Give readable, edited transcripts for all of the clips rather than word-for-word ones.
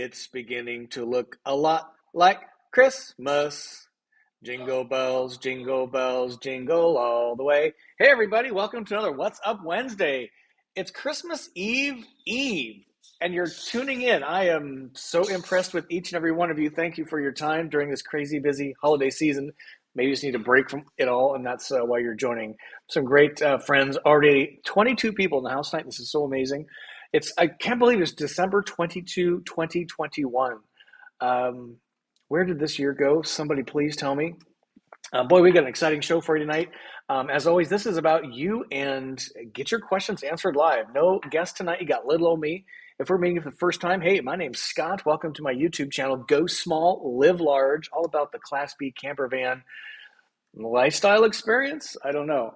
It's beginning to look a lot like Christmas. Jingle bells, jingle all the way. Hey, everybody, welcome to another What's Up Wednesday. It's Christmas Eve, and you're tuning in. I am so impressed with each and every one of you. Thank you for your time during this crazy busy holiday season. Maybe you just need a break from it all, and that's why you're joining. Some great friends. Already 22 people in the house tonight. This is so amazing. I can't believe it's December 22, 2021. Where did this year go? Somebody please tell me. Boy, we got an exciting show for you tonight. As always, this is about you and get your questions answered live. No guest tonight. You got little old me. If we're meeting for the first time, hey, my name's Scott. Welcome to my YouTube channel, Go Small, Live Large, all about the Class B camper van lifestyle experience. I don't know.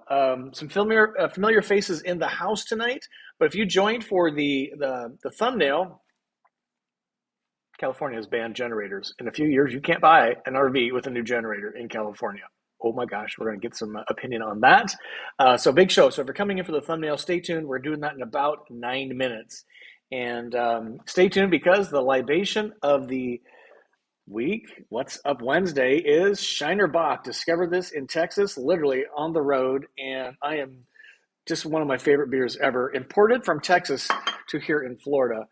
Some familiar faces in the house tonight. But if you joined for the thumbnail, California has banned generators. In a few years, you can't buy an RV with a new generator in California. Oh my gosh, we're going to get some opinion on that. So big show. So if you're coming in for the thumbnail, stay tuned. We're doing that in about 9 minutes. And stay tuned because the libation of the week, What's Up Wednesday, is Shiner Bock. Discovered this in Texas, literally on the road. And I am just one of my favorite beers ever, imported from Texas to here in Florida.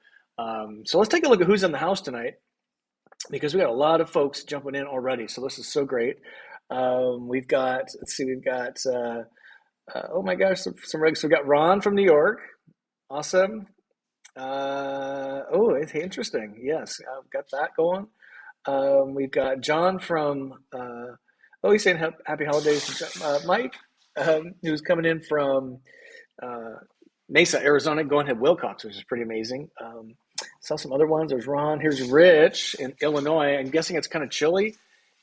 So let's take a look at who's in the house tonight, because we got a lot of folks jumping in already. So this is so great. We've got, oh my gosh, some regs. So we've got Ron from New York. Awesome. Oh, it's interesting. Yes, I've got that going. We've got John from, he's saying happy holidays. Mike, who's coming in from Mesa, Arizona, going ahead Wilcox, which is pretty amazing. Saw some other ones. There's Ron. Here's Rich in Illinois. I'm guessing it's kind of chilly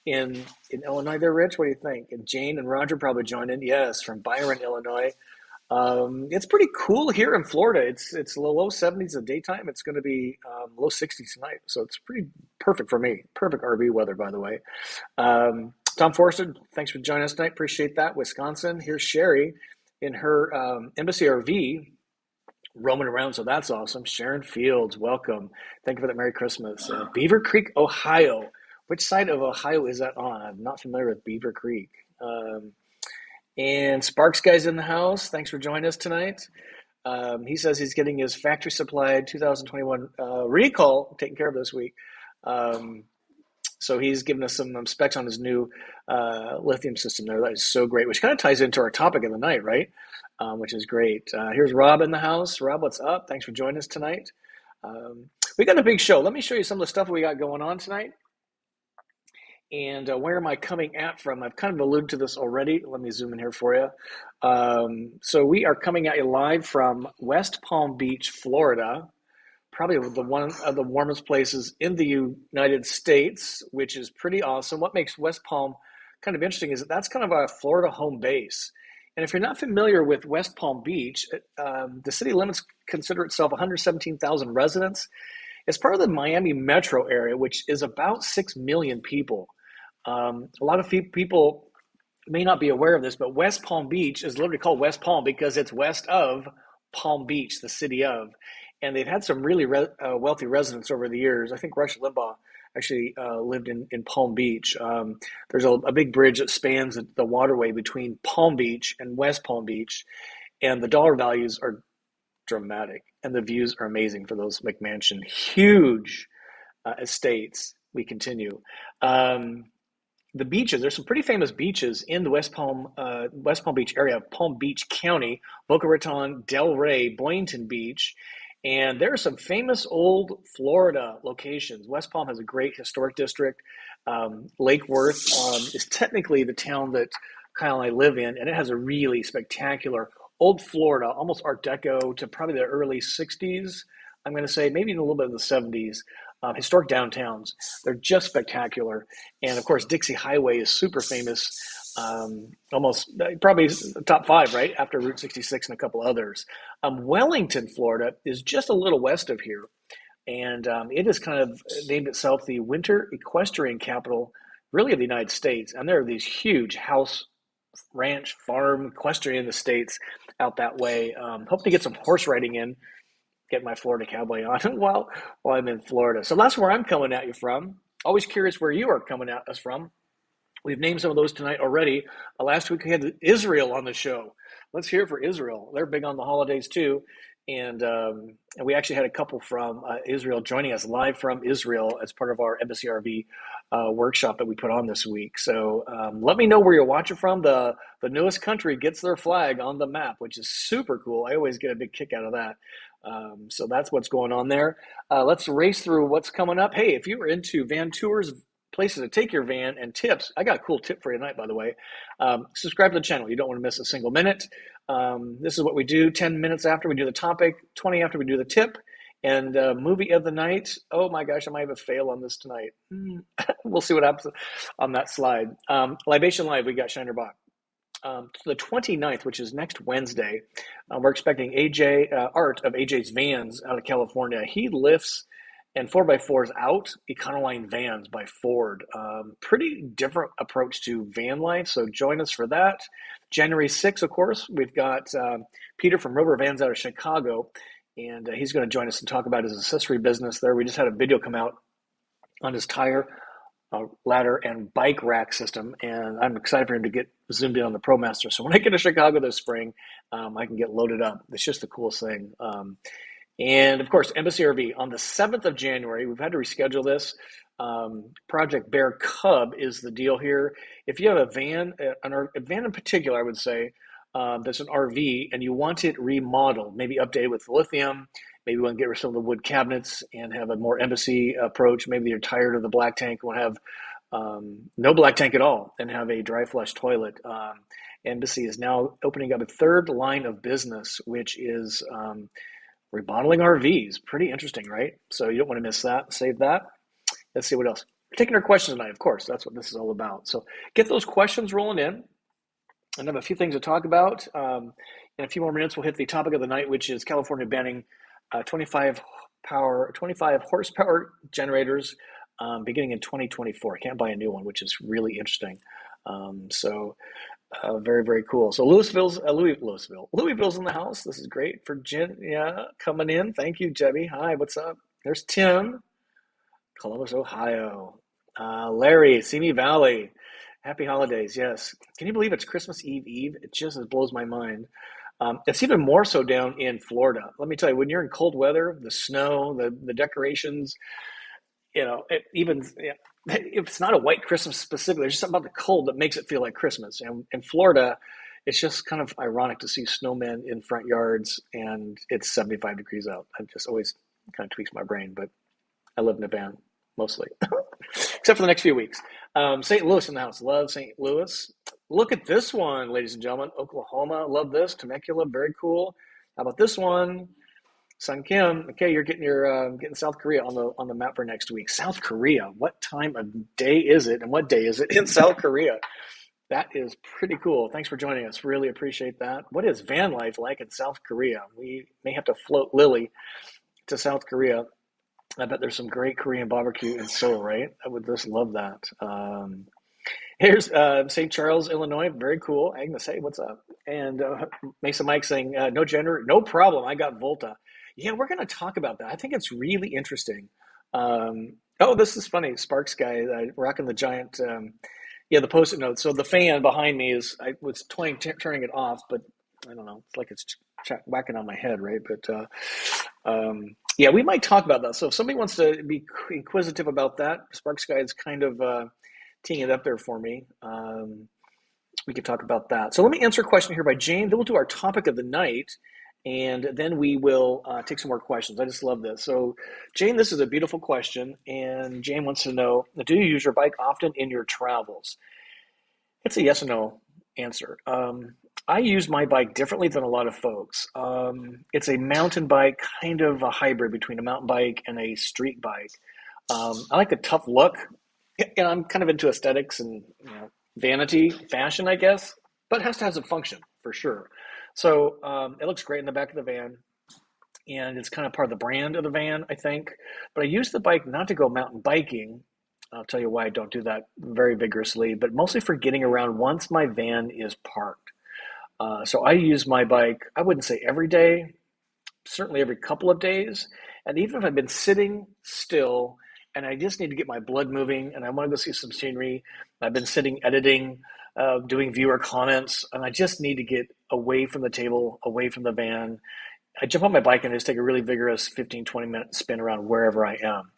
in Illinois there, Rich. What do you think? And Jane and Roger probably joined in. Yes, from Byron, Illinois. It's pretty cool here in Florida. It's the low 70s at daytime. It's going to be low 60s tonight. So it's pretty perfect for me. Perfect RV weather, by the way. Tom Forster, thanks for joining us tonight. Appreciate that. Wisconsin. Here's Sherry in her Embassy RV roaming around, so that's awesome. Sharon Fields, welcome. Thank you for that. Merry Christmas. Beaver Creek, Ohio. Which side of Ohio is that on? I'm not familiar with Beaver Creek. And Sparks guy's in the house. Thanks for joining us tonight. He says he's getting his factory supplied 2021 recall taken care of this week. So he's given us some specs on his new lithium system there. That is so great, which kind of ties into our topic of the night, right? Which is great. Here's Rob in the house. Rob, what's up? Thanks for joining us tonight. We got a big show. Let me show you some of the stuff we got going on tonight. And where am I coming at from? I've kind of alluded to this already. Let me zoom in here for you. So we are coming at you live from West Palm Beach, Florida. Probably one of the warmest places in the United States, which is pretty awesome. What makes West Palm kind of interesting is that's kind of a Florida home base. And if you're not familiar with West Palm Beach, the city limits consider itself 117,000 residents. It's part of the Miami metro area, which is about 6 million people. A lot of people may not be aware of this, but West Palm Beach is literally called West Palm because it's west of Palm Beach, the city of. And they've had some really wealthy residents over the years. I think Rush Limbaugh actually lived in Palm Beach. There's a big bridge that spans the waterway between Palm Beach and West Palm Beach, and the dollar values are dramatic, and the views are amazing for those McMansion huge estates. We continue. The beaches, there's some pretty famous beaches in the West Palm Beach area, Palm Beach County, Boca Raton, Delray, Boynton Beach. And there are some famous old Florida locations. West Palm has a great historic district. Lake Worth is technically the town that Kyle and I live in, and it has a really spectacular old Florida, almost Art Deco to probably the early 60s. I'm going to say maybe even a little bit of the 70s. Historic downtowns. They're just spectacular. And of course, Dixie Highway is super famous. Almost probably top 5, right? After Route 66 and a couple others. Wellington, Florida is just a little west of here. And it has kind of named itself the winter equestrian capital, really, of the United States. And there are these huge house, ranch, farm, equestrian estates out that way. Hope to get some horse riding in get my Florida cowboy on while I'm in Florida. So that's where I'm coming at you from. Always curious where you are coming at us from. We've named some of those tonight already. Last week we had Israel on the show. Let's hear it for Israel. They're big on the holidays too. And we actually had a couple from Israel joining us live from Israel as part of our Embassy RV workshop that we put on this week. So let me know where you're watching from. The newest country gets their flag on the map, which is super cool. I always get a big kick out of that. So that's what's going on there. Let's race through what's coming up. Hey, if you were into van tours, places to take your van, and tips, I got a cool tip for you tonight, by the way. Subscribe to the channel. You don't want to miss a single minute. This is what we do 10 minutes after we do the topic, 20 after we do the tip, and movie of the night. Oh my gosh, I might have a fail on this tonight. We'll see what happens on that slide. Libation Live, we got Shiner Bock. The 29th, which is next Wednesday, we're expecting Art of AJ's Vans out of California. He lifts and 4x4s out Econoline Vans by Ford. Pretty different approach to van life, so join us for that. January 6th, of course, we've got Peter from Rover Vans out of Chicago, and he's going to join us and talk about his accessory business there. We just had a video come out on his tire, ladder, and bike rack system, and I'm excited for him to get zoomed in on the ProMaster. So when I get to Chicago this spring, I can get loaded up. It's just the coolest thing. And of course, Embassy RV on the 7th of January. We've had to reschedule this. Project Bear Cub is the deal here. If you have a van, a van in particular, I would say, that's an RV, and you want it remodeled, maybe updated with lithium, maybe you want to get rid of some of the wood cabinets and have a more embassy approach. Maybe you're tired of the black tank, want to have no black tank at all, and have a dry flush toilet. Embassy is now opening up a third line of business, which is remodeling RVs. Pretty interesting, right? So you don't want to miss that. Save that. Let's see what else. We're taking our questions tonight, of course. That's what this is all about. So get those questions rolling in. And I have a few things to talk about. In a few more minutes, we'll hit the topic of the night, which is California banning 25 horsepower generators beginning in 2024. Can't buy a new one, which is really interesting. Very, very cool. So Louisville's in the house. This is great. Virginia coming in. Thank you, Jebby. Hi, what's up? There's Tim, Columbus, Ohio. Larry, Simi Valley. Happy holidays. Yes. Can you believe it's Christmas Eve? It just blows my mind. It's even more so down in Florida. Let me tell you, when you're in cold weather, the snow, the decorations, if it's not a white Christmas specifically, there's just something about the cold that makes it feel like Christmas. And in Florida, it's just kind of ironic to see snowmen in front yards, and it's 75 degrees out. It just always kind of tweaks my brain, but I live in a van mostly, except for the next few weeks. St. Louis in the house. Love St. Louis. Look at this one, ladies and gentlemen. Oklahoma. Love this. Temecula. Very cool. How about this one? Sun Kim. Okay, you're getting South Korea on the map for next week. South Korea. What time of day is it, and what day is it in South Korea? That is pretty cool. Thanks for joining us. Really appreciate that. What is van life like in South Korea? We may have to float Lily to South Korea. I bet there's some great Korean barbecue in Seoul, right? I would just love that. Here's St. Charles, Illinois. Very cool. Agnes, hey, what's up? And Mesa Mike saying, no gender, no problem. I got Volta. Yeah, we're going to talk about that. I think it's really interesting. This is funny. Sparks guy rocking the giant, the Post-it note. So the fan behind me I was toying turning it off, but I don't know. It's like it's whacking on my head, right? But we might talk about that. So if somebody wants to be inquisitive about that, Sparks guy is kind of teeing it up there for me. We could talk about that. So let me answer a question here by Jane. Then we'll do our topic of the night, and then we will take some more questions. I just love this. So Jane, this is a beautiful question, and Jane wants to know, do you use your bike often in your travels? It's a yes or no answer. I use my bike differently than a lot of folks. It's a mountain bike, kind of a hybrid between a mountain bike and a street bike. I like the tough look, and I'm kind of into aesthetics and vanity, fashion, I guess, but it has to have some function for sure. So it looks great in the back of the van, and it's kind of part of the brand of the van, I think. But I use the bike not to go mountain biking. I'll tell you why I don't do that very vigorously, but mostly for getting around once my van is parked. So I use my bike, I wouldn't say every day, certainly every couple of days. And even if I've been sitting still and I just need to get my blood moving and I want to go see some scenery, I've been sitting editing, doing viewer comments, and I just need to get away from the table, away from the van. I jump on my bike and just take a really vigorous 15, 20-minute spin around wherever I am.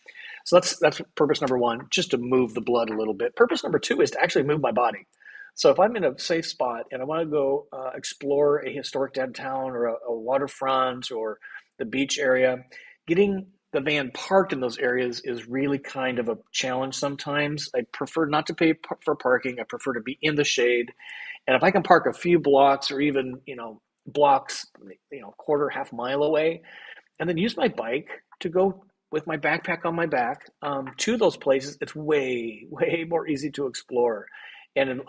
So that's purpose number one, just to move the blood a little bit. Purpose number two is to actually move my body. So if I'm in a safe spot and I want to go explore a historic downtown or a waterfront or the beach area, getting the van parked in those areas is really kind of a challenge sometimes. I prefer not to pay for parking. I prefer to be in the shade. And if I can park a few blocks or even, blocks, quarter, half mile away, and then use my bike to go with my backpack on my back to those places, it's way, way more easy to explore. And it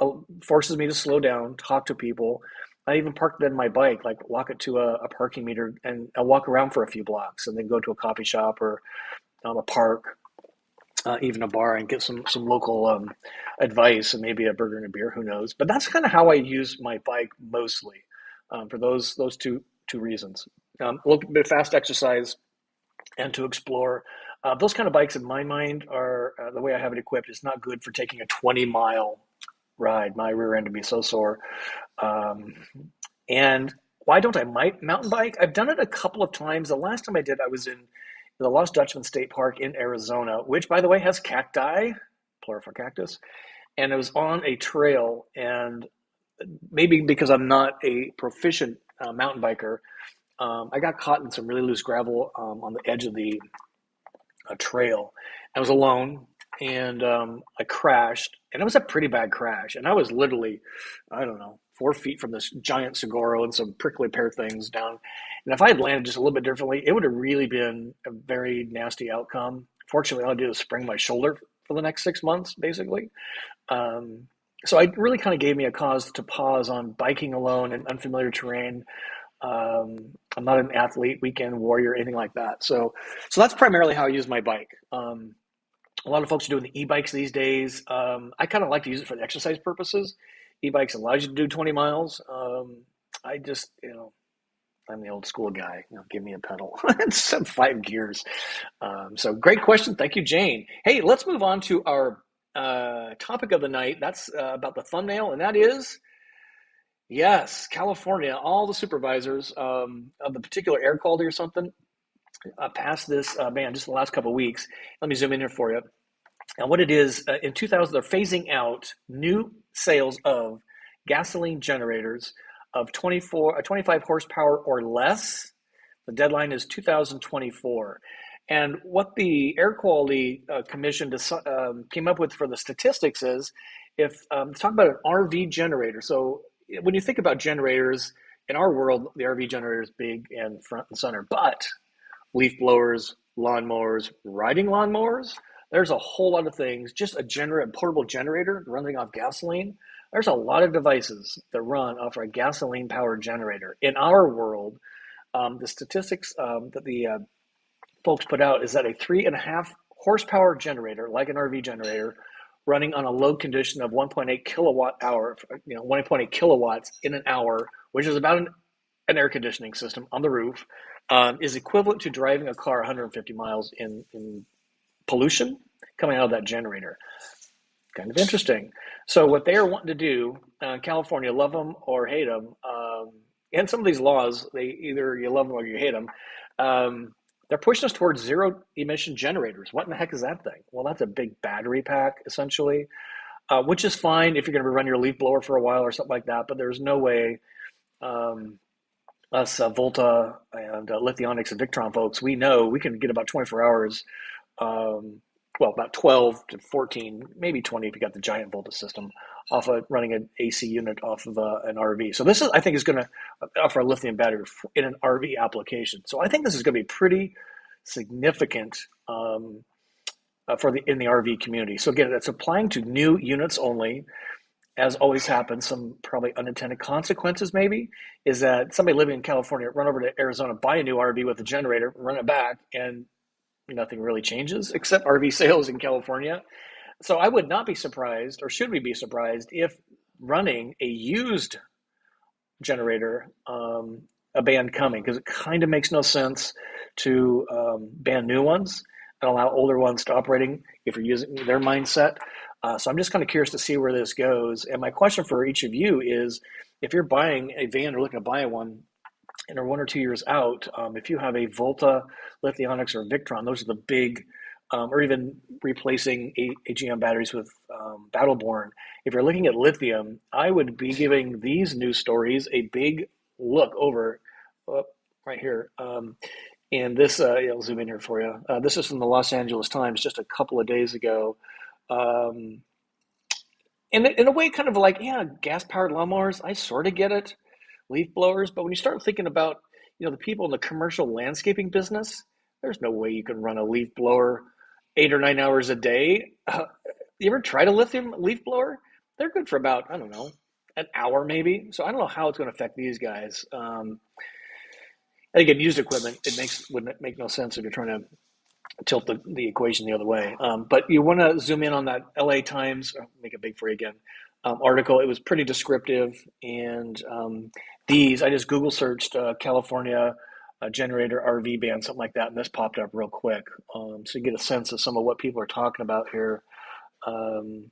forces me to slow down, talk to people. I even park then my bike, like lock it to a parking meter, and I'll walk around for a few blocks and then go to a coffee shop or a park, even a bar, and get some local advice and maybe a burger and a beer, who knows. But that's kind of how I use my bike mostly, for those two reasons. A little bit of fast exercise and to explore. Those kind of bikes in my mind are, the way I have it equipped, is not good for taking a 20-mile ride. My rear end would be so sore. And why don't I mountain bike? I've done it a couple of times. The last time I did, I was in the Lost Dutchman State Park in Arizona, which, by the way, has cacti, plural for cactus, and it was on a trail. And maybe because I'm not a proficient mountain biker, I got caught in some really loose gravel on the edge of the trail. I was alone, and I crashed, and it was a pretty bad crash. And I was literally, I don't know, 4 feet from this giant saguaro and some prickly pear things down. And if I had landed just a little bit differently, it would have really been a very nasty outcome. Fortunately, all I did was sprain my shoulder for the next 6 months, basically. So it really kind of gave me a cause to pause on biking alone in unfamiliar terrain. I'm not an athlete, weekend warrior, anything like that. So that's primarily how I use my bike. A lot of folks are doing the e-bikes these days. I kind of like to use it for the exercise purposes. E-bikes allows you to do 20 miles. I just, I'm the old school guy. Give me a pedal. It's 5 gears. So great question. Thank you, Jane. Hey, let's move on to our topic of the night. That's about the thumbnail, and that is, yes, California. All the supervisors of the particular air quality or something passed this ban just in the last couple of weeks. Let me zoom in here for you. And what it is, in 2000, they're phasing out new sales of gasoline generators of 25 horsepower or less. The deadline is 2024. And what the Air Quality Commission came up with for the statistics is, if talk about an RV generator. So when you think about generators, in our world, the RV generator is big and front and center. But leaf blowers, lawnmowers, riding lawnmowers, there's a whole lot of things. Just a portable generator running off gasoline. There's a lot of devices that run off a gasoline-powered generator. In our world, the statistics that the folks put out is that a 3.5 horsepower generator, like an RV generator, running on a load condition of 1.8 kilowatt hour, 1.8 kilowatts in an hour, which is about an air conditioning system on the roof, is equivalent to driving a car 150 miles in pollution coming out of that generator. Kind of interesting. So what they are wanting to do, California, love them or hate them, and some of these laws, they either you love them or you hate them, they're pushing us towards zero emission generators. What in the heck is that thing? Well, that's a big battery pack, essentially, which is fine if you're going to run your leaf blower for a while or something like that, but there's no way us Volta and Lithionics and Victron folks, we know we can get about 24 hours, about 12 to 14, maybe 20 if you got the giant Volta system, off of running an AC unit off of an RV. So this is, I think, is going to offer a lithium battery in an RV application. So I think this is going to be pretty significant in the RV community. So again, it's applying to new units only. As always happens, some probably unintended consequences maybe is that somebody living in California run over to Arizona, buy a new RV with a generator, run it back, and nothing really changes except RV sales in California. So I would not be surprised, or should we be surprised, if running a used generator a ban coming because it kind of makes no sense to ban new ones and allow older ones to operating if you're using their mindset. So I'm just kind of curious to see where this goes. And my question for each of you is, if you're buying a van or looking to buy one and are 1 or 2 years out, if you have a Volta, Lithionics, or Victron, those are the big, or even replacing AGM batteries with Battleborn. If you're looking at lithium, I would be giving these news stories a big look over right here. And this, I'll zoom in here for you. This is from the Los Angeles Times just a couple of days ago. In a way, kind of like, yeah, gas-powered lawnmowers, I sort of get it, leaf blowers, but when you start thinking about, the people in the commercial landscaping business, there's no way you can run a leaf blower 8 or 9 hours a day. You ever tried a lithium leaf blower? They're good for about, I don't know, an hour maybe. So I don't know how it's going to affect these guys. And again, used equipment, would make no sense if you're trying to tilt the equation the other way. But you want to zoom in on that LA Times, make it big for you again, article. It was pretty descriptive. And I just Google searched California generator RV ban, something like that, and this popped up real quick. So you get a sense of some of what people are talking about here. And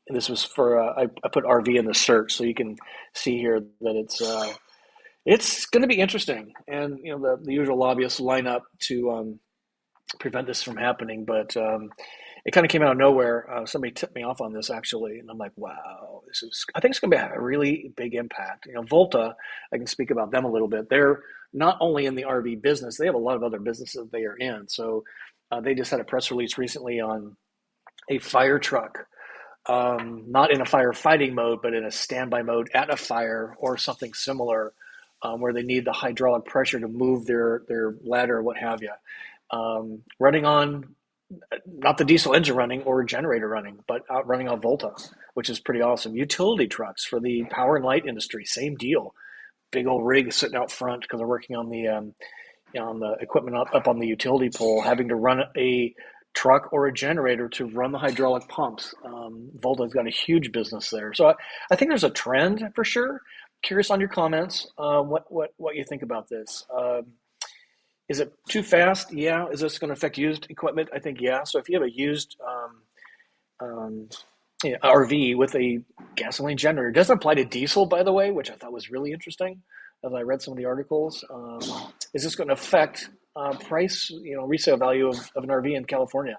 this was for, I put RV in the search, so you can see here that it's going to be interesting. And, the usual lobbyists line up to prevent this from happening, but it kind of came out of nowhere. Somebody tipped me off on this actually, and I'm like, wow, I think it's going to be a really big impact. Volta, I can speak about them a little bit. They're not only in the RV business, they have a lot of other businesses they are in. So they just had a press release recently on a fire truck, not in a firefighting mode, but in a standby mode at a fire or something similar, where they need the hydraulic pressure to move their ladder or what have you. Running on not the diesel engine running or generator running, but running on Volta, which is pretty awesome. Utility trucks for the power and light industry, same deal. Big old rig sitting out front because they're working on the equipment up on the utility pole, having to run a truck or a generator to run the hydraulic pumps. Volta's got a huge business there, so I think there's a trend for sure. Curious on your comments, what you think about this. Is it too fast? Yeah. Is this going to affect used equipment? I think, yeah. So if you have a used RV with a gasoline generator, it doesn't apply to diesel, by the way, which I thought was really interesting as I read some of the articles. Is this going to affect price, resale value of an RV in California?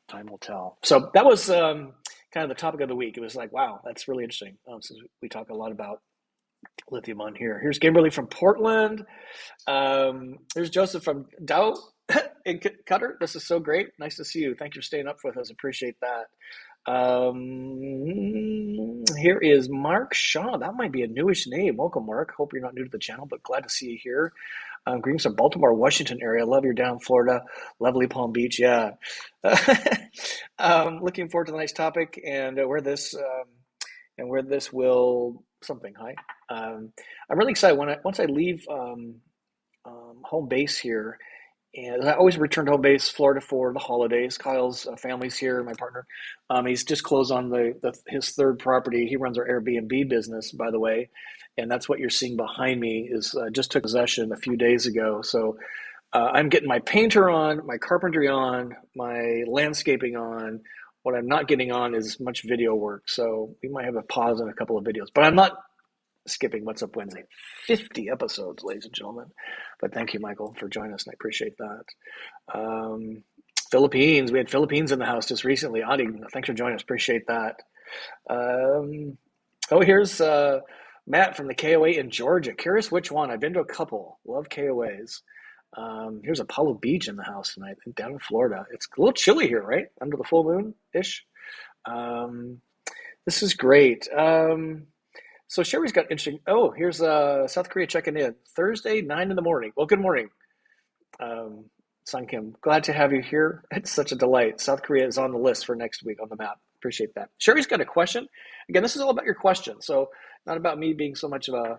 Time will tell. So that was kind of the topic of the week. It was like, wow, that's really interesting. Since we talk a lot about lithium on here. Here's Kimberly from Portland. There's Joseph from Dow in Qatar. This is so great. Nice to see you. Thanks for staying up with us. Appreciate that. Here is Mark Shaw. That might be a newish name. Welcome, Mark. Hope you're not new to the channel, but glad to see you here. Greetings from Baltimore, Washington area. Love you're down Florida. Lovely Palm Beach. Yeah. Looking forward to the next topic and where this will something. Hi. I'm really excited once I leave home base here, and I always return to home base, Florida, for the holidays. Kyle's family's here, my partner. He's just closed on his third property. He runs our Airbnb business, by the way, and that's what you're seeing behind me. Is just took possession a few days ago. So I'm getting my painter on, my carpentry on, my landscaping on. What I'm not getting on is much video work, so we might have a pause in a couple of videos. But I'm not skipping What's Up Wednesday. 50 episodes, ladies and gentlemen. But thank you, Michael, for joining us, and I appreciate that. Philippines. We had Philippines in the house just recently. Adi, thanks for joining us. Appreciate that. Here's Matt from the KOA in Georgia. Curious which one. I've been to a couple. Love KOAs. Here's Apollo Beach in the house tonight, down in Florida. It's a little chilly here, right? Under the full moon-ish. This is great. So Sherry's got interesting. Oh, here's South Korea checking in. Thursday, 9 in the morning. Well, good morning, Sun Kim. Glad to have you here. It's such a delight. South Korea is on the list for next week on the map. Appreciate that. Sherry's got a question. Again, this is all about your question. So not about me being so much of a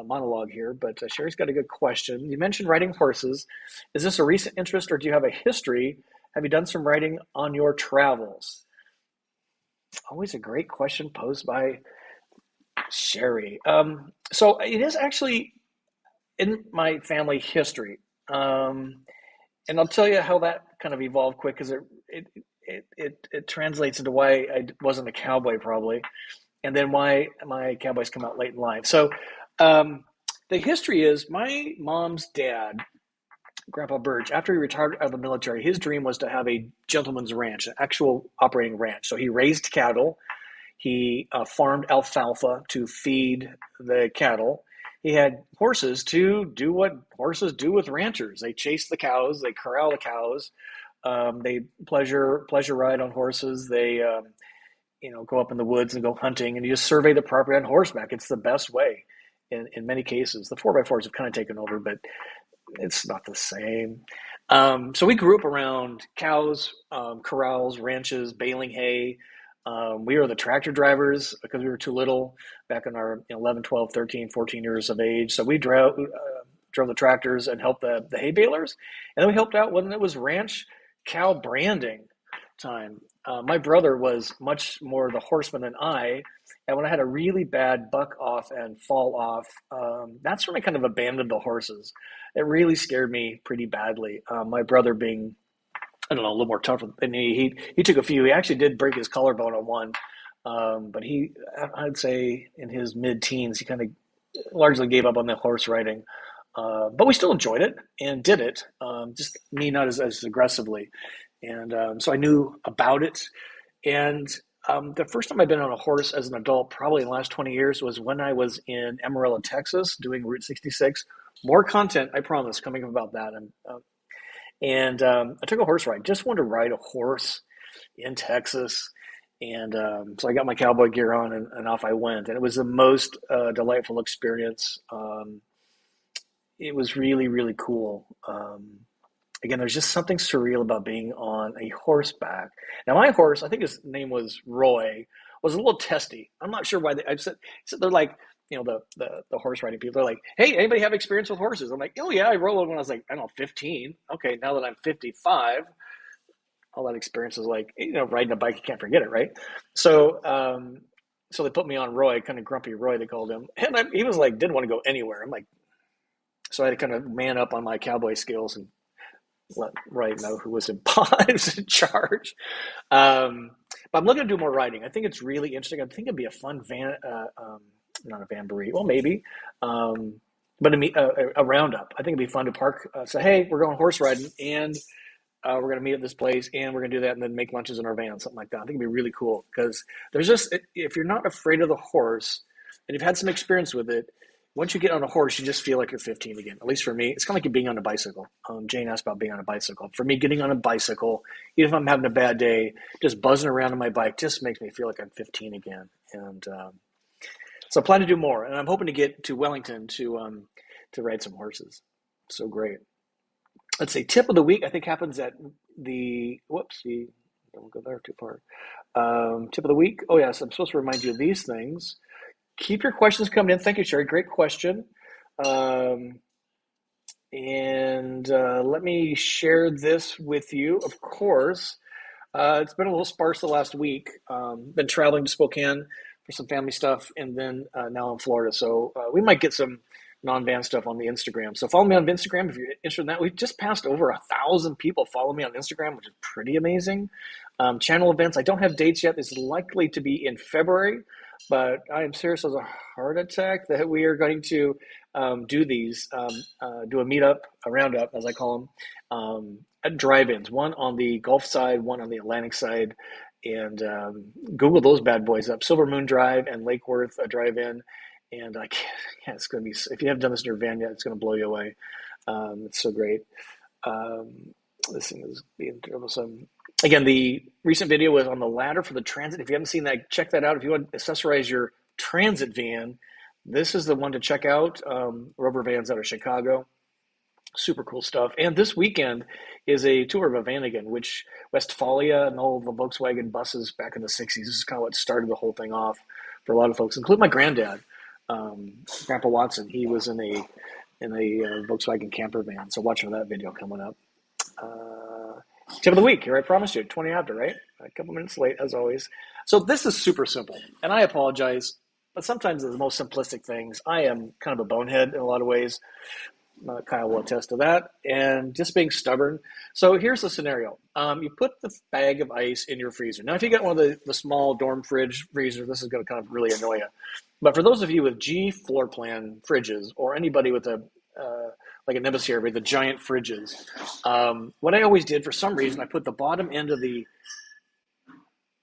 monologue here, but Sherry's got a good question. You mentioned riding horses. Is this a recent interest or do you have a history? Have you done some riding on your travels? Always a great question posed by Sherry. So it is actually in my family history. And I'll tell you how that kind of evolved quick because it translates into why I wasn't a cowboy probably, and then why my cowboys come out late in life. So um, the history is my mom's dad, Grandpa Birch, after he retired out of the military, his dream was to have a gentleman's ranch, an actual operating ranch. So he raised cattle. He farmed alfalfa to feed the cattle. He had horses to do what horses do with ranchers. They chase the cows, they corral the cows, they pleasure ride on horses. They go up in the woods and go hunting, and you just survey the property on horseback. It's the best way. In many cases, the 4x4s have kind of taken over, but it's not the same. So we grew up around cows, corrals, ranches, baling hay. We were the tractor drivers because we were too little back in our 11, 12, 13, 14 years of age. So we drove the tractors and helped the hay balers. And then we helped out when it was ranch cow branding time. My brother was much more the horseman than I. And when I had a really bad buck off and fall off, that's when I kind of abandoned the horses. It really scared me pretty badly. My brother being, I don't know, a little more tougher than me. He took a few. He actually did break his collarbone on one. But I'd say in his mid-teens, he kind of largely gave up on the horse riding. But we still enjoyed it and did it, just me not as aggressively. And so I knew about it. And the first time I've been on a horse as an adult, probably in the last 20 years, was when I was in Amarillo, Texas, doing Route 66. More content, I promise, coming up about that. And I took a horse ride. Just wanted to ride a horse in Texas. And so I got my cowboy gear on and off I went. And it was the most delightful experience. It was really, really cool. Again, there's just something surreal about being on a horseback. Now, my horse, I think his name was Roy, was a little testy. I'm not sure why they're like, the horse riding people. They're like, hey, anybody have experience with horses? I'm like, oh yeah, I rode one when I was like, I don't know, 15. Okay, now that I'm 55, all that experience is like, riding a bike, you can't forget it, right? So, so they put me on Roy, kind of grumpy Roy, they called him, and he was like, didn't want to go anywhere. I'm like, so I had to kind of man up on my cowboy skills and let Roy know who was in charge. But I'm looking to do more riding. I think it's really interesting. I think it'd be a fun not a vanboree, well maybe, but a roundup. I think it'd be fun to park. Say, hey, we're going horse riding, and we're going to meet at this place, and we're going to do that, and then make lunches in our van, something like that. I think it'd be really cool because there's just, if you're not afraid of the horse and you've had some experience with it, once you get on a horse, you just feel like you're 15 again. At least for me, it's kind of like you're being on a bicycle. Jane asked about being on a bicycle. For me, getting on a bicycle, even if I'm having a bad day, just buzzing around on my bike just makes me feel like I'm 15 again. And so I plan to do more, and I'm hoping to get to Wellington to ride some horses. So great. Let's say tip of the week, I think happens at don't go there too far. Tip of the week. Oh yes, I'm supposed to remind you of these things. Keep your questions coming in. Thank you, Sherry. Great question. And let me share this with you. Of course, it's been a little sparse the last week. Been traveling to Spokane for some family stuff, and then now in Florida. So we might get some non-van stuff on the Instagram. So follow me on Instagram if you're interested in that. We've just passed over 1,000 people follow me on Instagram, which is pretty amazing. Channel events, I don't have dates yet. It's likely to be in February, but I am serious as a heart attack that we are going to do these, do a meetup, a roundup, as I call them, at drive-ins, one on the Gulf side, one on the Atlantic side, and Google those bad boys up, Silver Moon Drive and Lake Worth drive-in. And I can't, it's going to be, if you haven't done this in your van yet, it's going to blow you away. It's so great. This thing is being troublesome. Again, the recent video was on the ladder for the Transit. If you haven't seen that, check that out. If you want to accessorize your Transit van, this is the one to check out. Rover Vans out of Chicago. Super cool stuff. And this weekend is a tour of a van again, which Westphalia and all the Volkswagen buses back in the 60s. This is kind of what started the whole thing off for a lot of folks, including my granddad. Grandpa Watson, he was in a Volkswagen camper van. So watch for that video coming up. Tip of the week, here I promised you, 20 after, right? A couple minutes late, as always. So this is super simple, and I apologize. but sometimes the most simplistic things. I am kind of a bonehead in a lot of ways. Kyle will attest to that, and just being stubborn. So here's the scenario. You put the bag of ice in your freezer. Now, if you get one of the small dorm fridge freezers, this is going to kind of really annoy you. But for those of you with G floor plan fridges, or anybody with a like a Nimbus here, the giant fridges, what I always did for some reason, I put the bottom end of the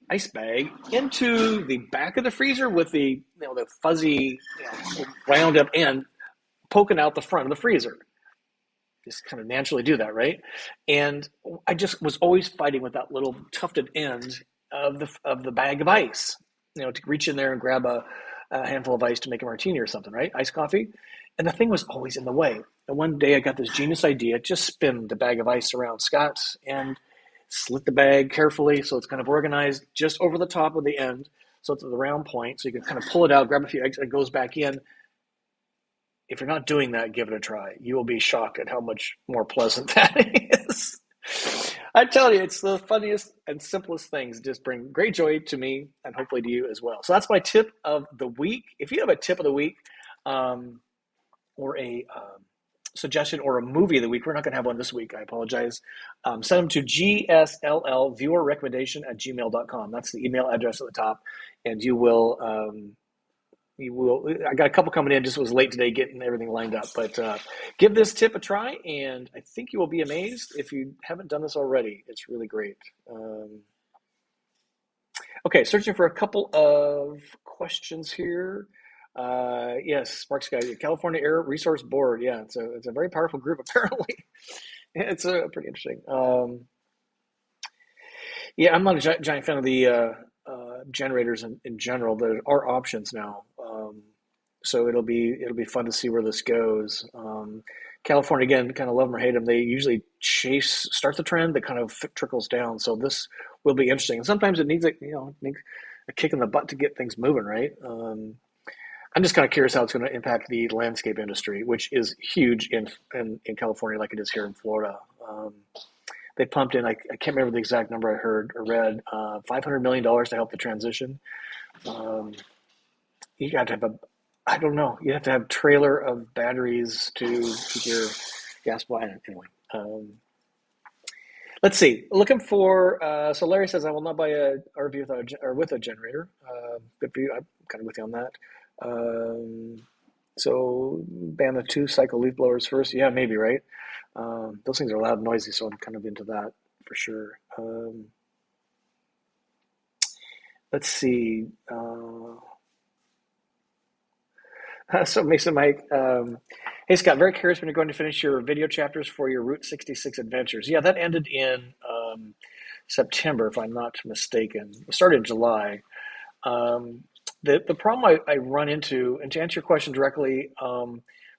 ice bag into the back of the freezer with the the fuzzy round up end poking out the front of the freezer. Just kind of naturally do that, right? And I just was always fighting with that little tufted end of the bag of ice, to reach in there and grab a handful of ice to make a martini or something, right? Iced coffee. And the thing was always in the way. And one day I got this genius idea, just spin the bag of ice around Scott's and slit the bag carefully so it's kind of organized just over the top of the end. So it's at the round point. So you can kind of pull it out, grab a few eggs, and it goes back in. If you're not doing that, give it a try. You will be shocked at how much more pleasant that is. I tell you, it's the funniest and simplest things. Just bring great joy to me and hopefully to you as well. So that's my tip of the week. If you have a tip of the week or a suggestion or a movie of the week, we're not going to have one this week. I apologize. Send them to GSLL viewer recommendation at gmail.com. That's the email address at the top. And you will I got a couple coming in, just was late today getting everything lined up, but give this tip a try, and I think you will be amazed if you haven't done this already. It's really great. Okay, searching for a couple of questions here. Yes, Sparks Guy, California Air Resource Board. Yeah, it's a very powerful group, apparently. It's pretty interesting. Yeah, I'm not a giant fan of the generators in general. There are options now, so it'll be fun to see where this goes. California, again, kind of love them or hate them. They usually start the trend that kind of trickles down. So this will be interesting. And sometimes it needs a kick in the butt to get things moving, right? I'm just kind of curious how it's going to impact the landscape industry, which is huge in California, like it is here in Florida. They pumped in, I can't remember the exact number I heard or read, $500 million to help the transition. You got to have I don't know, you have to have a trailer of batteries to keep your gas blind. Anyway, let's see. Looking for, so Larry says, I will not buy a RV with a generator. Good for you. I'm kind of with you on that. So ban the 2-cycle leaf blowers first. Yeah, maybe, right? Those things are loud and noisy, so I'm kind of into that for sure. Let's see. So Mason Mike, hey Scott, very curious when you're going to finish your video chapters for your Route 66 adventures. Yeah, that ended in September, if I'm not mistaken. It started in July. The problem I run into, and to answer your question directly,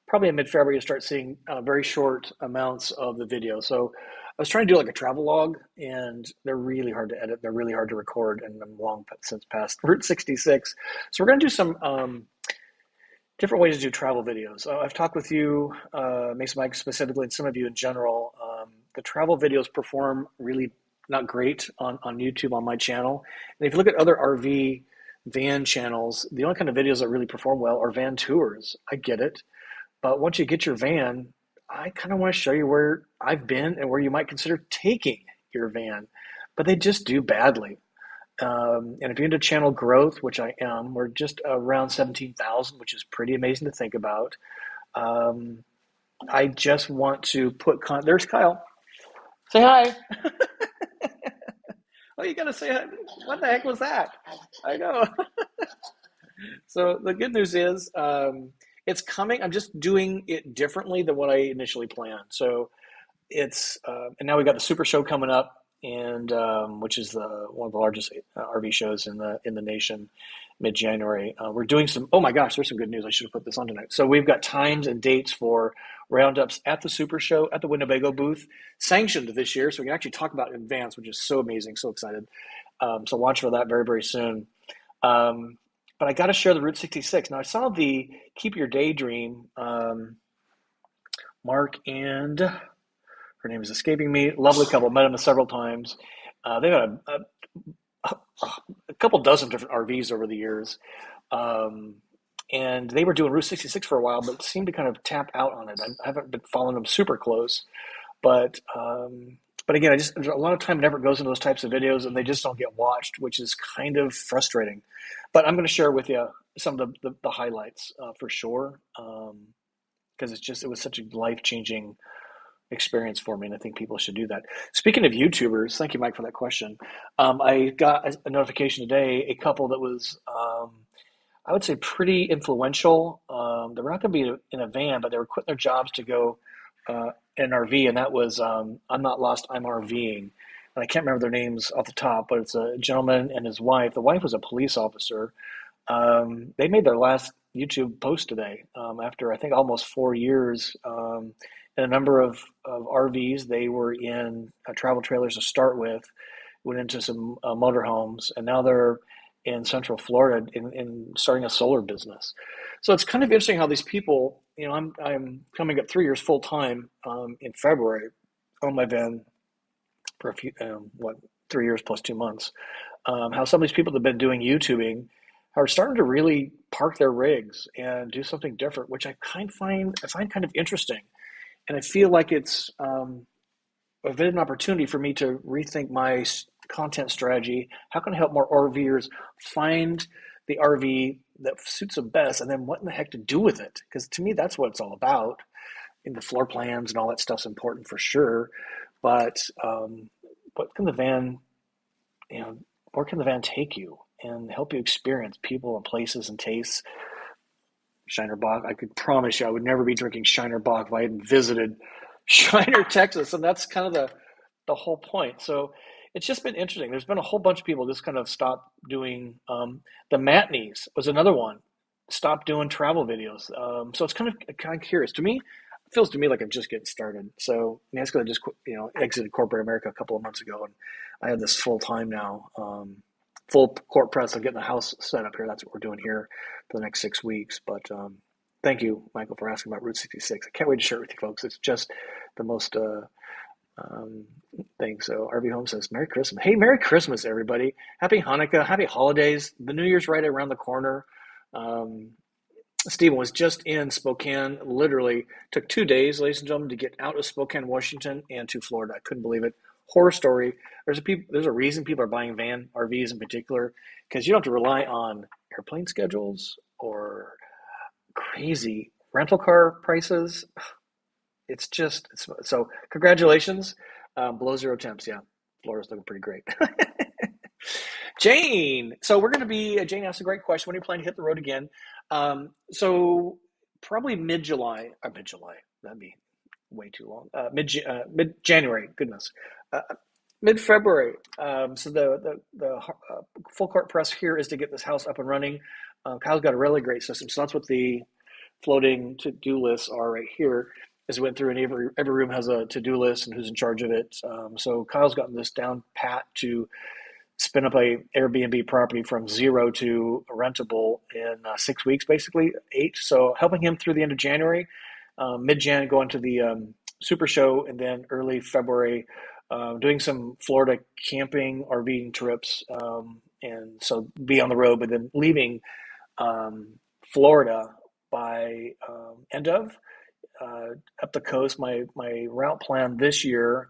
probably in mid-February, you start seeing very short amounts of the video. So I was trying to do like a travel log, and they're really hard to edit. They're really hard to record, and I'm long since past Route 66. So we're going to do some different ways to do travel videos. I've talked with you, Mason Mike specifically, and some of you in general. The travel videos perform really not great on YouTube on my channel. And if you look at other RV van channels, the only kind of videos that really perform well are van tours. I get it. But once you get your van, I kind of want to show you where I've been and where you might consider taking your van. But they just do badly. And if you're into channel growth, which I am, we're just around 17,000, which is pretty amazing to think about. I just want to put there's Kyle. Say hi. Oh, you gotta say hi. What the heck was that? I know. So the good news is it's coming. I'm just doing it differently than what I initially planned. So it's and now we got the Super Show coming up, and which is one of the largest RV shows in the nation, mid-January. We're doing some. Oh my gosh, there's some good news. I should have put this on tonight. So we've got times and dates for roundups at the Super Show at the Winnebago booth, sanctioned this year, so we can actually talk about it in advance, which is so amazing. So excited. So watch for that very, very soon. But I got to share the Route 66. Now I saw the Keep Your Daydream. Mark and her name is escaping me. Lovely couple. Met them several times. They've got a couple dozen different RVs over the years. Um, and they were doing Route 66 for a while, but seemed to kind of tap out on it. I haven't been following them super close, but again, I just there's a lot of time and effort goes into those types of videos, and they just don't get watched, which is kind of frustrating. But I'm going to share with you some of the highlights for sure, because it was such a life changing experience for me, and I think people should do that. Speaking of YouTubers, thank you, Mike, for that question. I got a notification today, a couple that was, I would say, pretty influential. They were not going to be in a van, but they were quitting their jobs to go in an RV, and that was I'm Not Lost, I'm RVing. And I can't remember their names off the top, but it's a gentleman and his wife. The wife was a police officer. They made their last YouTube post today after I think almost 4 years. And a number of RVs. They were in travel trailers to start with, went into some motorhomes, and now they're in Central Florida in starting a solar business. So it's kind of interesting how these people, I'm coming up 3 years full time in February on my van for a few, 3 years plus 2 months. How some of these people that have been doing YouTubing are starting to really park their rigs and do something different, which I find kind of interesting. And I feel like it's a bit of an opportunity for me to rethink my content strategy. How can I help more RVers find the RV that suits them best, and then what in the heck to do with it? Because to me, that's what it's all about. And the floor plans and all that stuff's important for sure, but what can the van, where can the van take you and help you experience people and places and tastes? Shiner Bock. I could promise you I would never be drinking Shiner Bock if I hadn't visited Shiner, Texas. And that's kind of the whole point. So it's just been interesting. There's been a whole bunch of people just kind of stopped doing the Matneys was another one. Stopped doing travel videos. So it's kind of curious. To me, it feels to me like I'm just getting started. So NASCAR just exited corporate America a couple of months ago, and I have this full time now. Full court press. I'm getting the house set up here. That's what we're doing here for the next 6 weeks. But thank you, Michael, for asking about Route 66. I can't wait to share it with you folks. It's just the most thing. So RV Home says, Merry Christmas. Hey, Merry Christmas, everybody. Happy Hanukkah. Happy holidays. The New Year's right around the corner. Stephen was just in Spokane. Literally took 2 days, ladies and gentlemen, to get out of Spokane, Washington, and to Florida. I couldn't believe it. Horror story. There's a reason people are buying van RVs in particular, because you don't have to rely on airplane schedules or crazy rental car prices. So congratulations. Below zero temps. Yeah, Florida's looking pretty great. Jane. So Jane asked a great question. When are you planning to hit the road again? So probably mid-July. That'd be way too long. Mid-January. Goodness. Mid-February. So the full court press here is to get this house up and running. Kyle's got a really great system. So that's what the floating to-do lists are right here. As we went through, and every room has a to-do list and who's in charge of it. So Kyle's gotten this down pat to spin up a Airbnb property from zero to rentable in 6 weeks, basically 8. So helping him through the end of January, mid-Jan going to the Super Show, and then early February doing some Florida camping, RVing trips, and so be on the road, but then leaving Florida by end of up the coast. My route plan this year,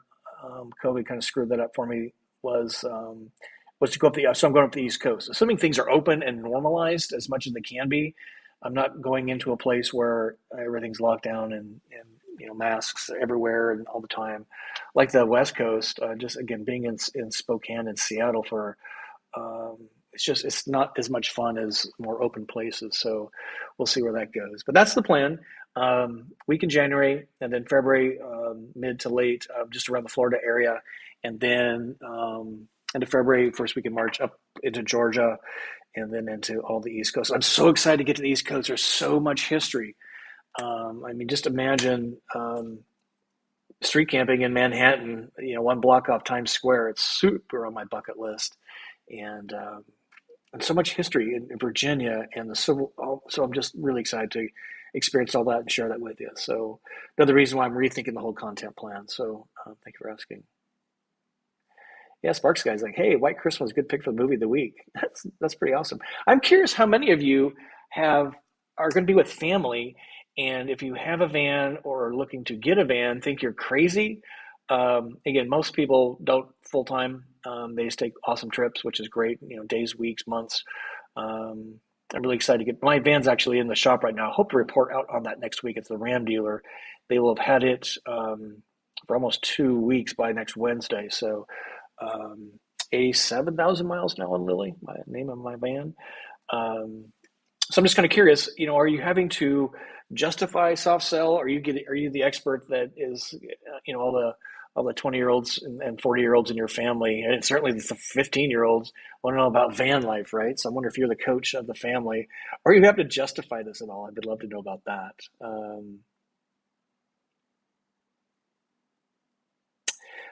COVID kind of screwed that up for me, was to go up so I'm going up the East Coast. Assuming things are open and normalized as much as they can be, I'm not going into a place where everything's locked down and masks everywhere and all the time, like the West Coast. Just again being in Spokane and Seattle for it's not as much fun as more open places. So we'll see where that goes. But that's the plan. Week in January, and then February, mid to late, just around the Florida area, and then into February, first week in March, up into Georgia, and then into all the East Coast. I'm so excited to get to the East Coast. There's so much history. Just imagine street camping in Manhattan, one block off Times Square. It's super on my bucket list, and so much history in Virginia and the civil. So I'm just really excited to experience all that and share that with you. So another reason why I'm rethinking the whole content plan. So thank you for asking. Yeah, Sparks guy's like, hey, White Christmas, good pick for the movie of the week. That's pretty awesome. I'm curious how many of you have are going to be with family, and if you have a van or are looking to get a van, think you're crazy. Again, most people don't full time. They just take awesome trips, which is great. Days, weeks, months. Um, I'm really excited to get my van's actually in the shop right now. I hope to report out on that next week. It's the Ram dealer. They will have had it for almost 2 weeks by next Wednesday. So um, 87,000 miles now on Lily, my name of my van. Um, so I'm just kind of curious, are you having to justify soft sell? Are you the expert that is, all the 20-year-olds and 40-year-olds in your family, and certainly the 15-year-olds want to know about van life, right? So I wonder if you're the coach of the family, or you have to justify this at all. I'd love to know about that.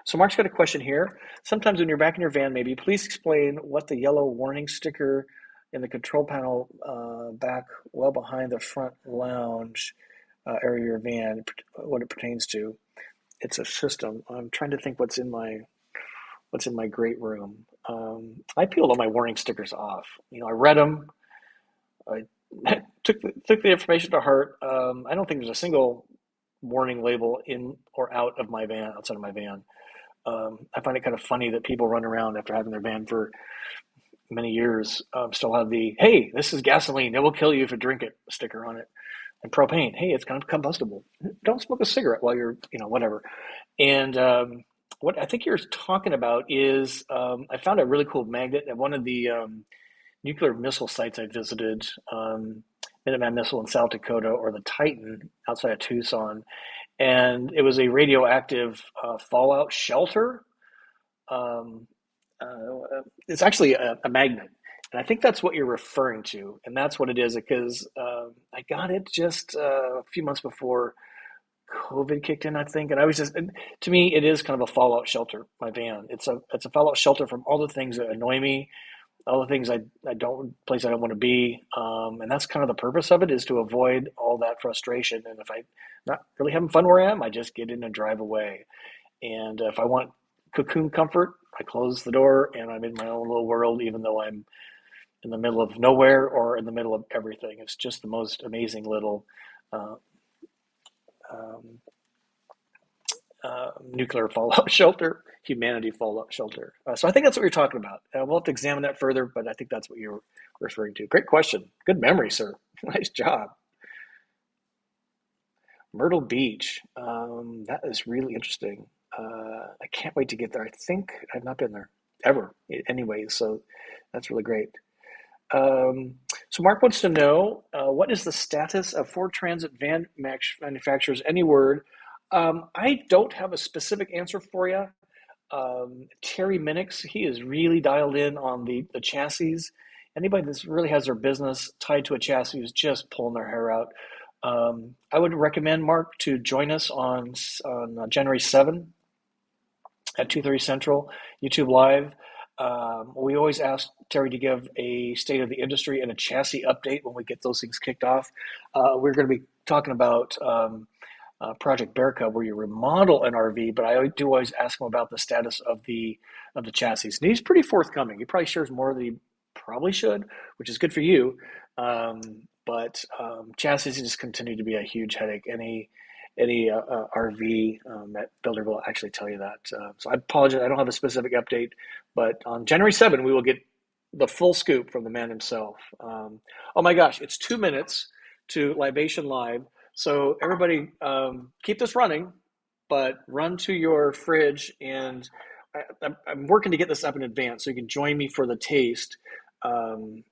So Mark's got a question here. Sometimes when you're back in your van, maybe please explain what the yellow warning sticker in the control panel back well behind the front lounge area of your van, what it pertains to. It's a system. I'm trying to think what's in my great room. I peeled all my warning stickers off. I read them. I took the information to heart. I don't think there's a single warning label in or out of my van, outside of my van. I find it kind of funny that people run around after having their van for many years, still have the "Hey, this is gasoline; it will kill you if you drink it" sticker on it, and propane. Hey, it's kind of combustible. Don't smoke a cigarette while you're, whatever. And what I think you're talking about is I found a really cool magnet at one of the nuclear missile sites I visited, Minuteman Missile in South Dakota, or the Titan outside of Tucson, and it was a radioactive fallout shelter. Um, it's actually a magnet, and I think that's what you're referring to, and that's what it is because I got it just a few months before COVID kicked in, I think, and I was just to me it is kind of a fallout shelter. My van, it's a fallout shelter from all the things that annoy me, all the things I don't place I don't want to be, and that's kind of the purpose of it is to avoid all that frustration. And if I'm not really having fun where I am, I just get in and drive away. And if I want cocoon comfort, I close the door and I'm in my own little world, even though I'm in the middle of nowhere or in the middle of everything. It's just the most amazing little uh, um, nuclear fallout shelter, humanity fallout shelter. So I think that's what you're talking about. We'll have to examine that further, but I think that's what you're referring to. Great question. Good memory, sir. Nice job. Myrtle Beach. That is really interesting. I can't wait to get there. I think I've not been there ever, anyways. So that's really great. So Mark wants to know what is the status of Ford Transit van manufacturers? Any word? I don't have a specific answer for you. Terry Minix, he is really dialed in on the chassis. Anybody that really has their business tied to a chassis is just pulling their hair out. I would recommend Mark to join us on January 7th at 2:30 Central, YouTube Live. We always ask Terry to give a state of the industry and a chassis update when we get those things kicked off. We're going to be talking about Project Bear Cub, where you remodel an RV, but I do always ask him about the status of the chassis. And he's pretty forthcoming. He probably shares more than he probably should, which is good for you. But chassis just continue to be a huge headache. Any RV that builder will actually tell you that. So I apologize. I don't have a specific update, but on January 7th, we will get the full scoop from the man himself. Oh my gosh, it's 2 minutes to Libation Live. So everybody, keep this running, but run to your fridge, and I'm working to get this up in advance so you can join me for the taste, so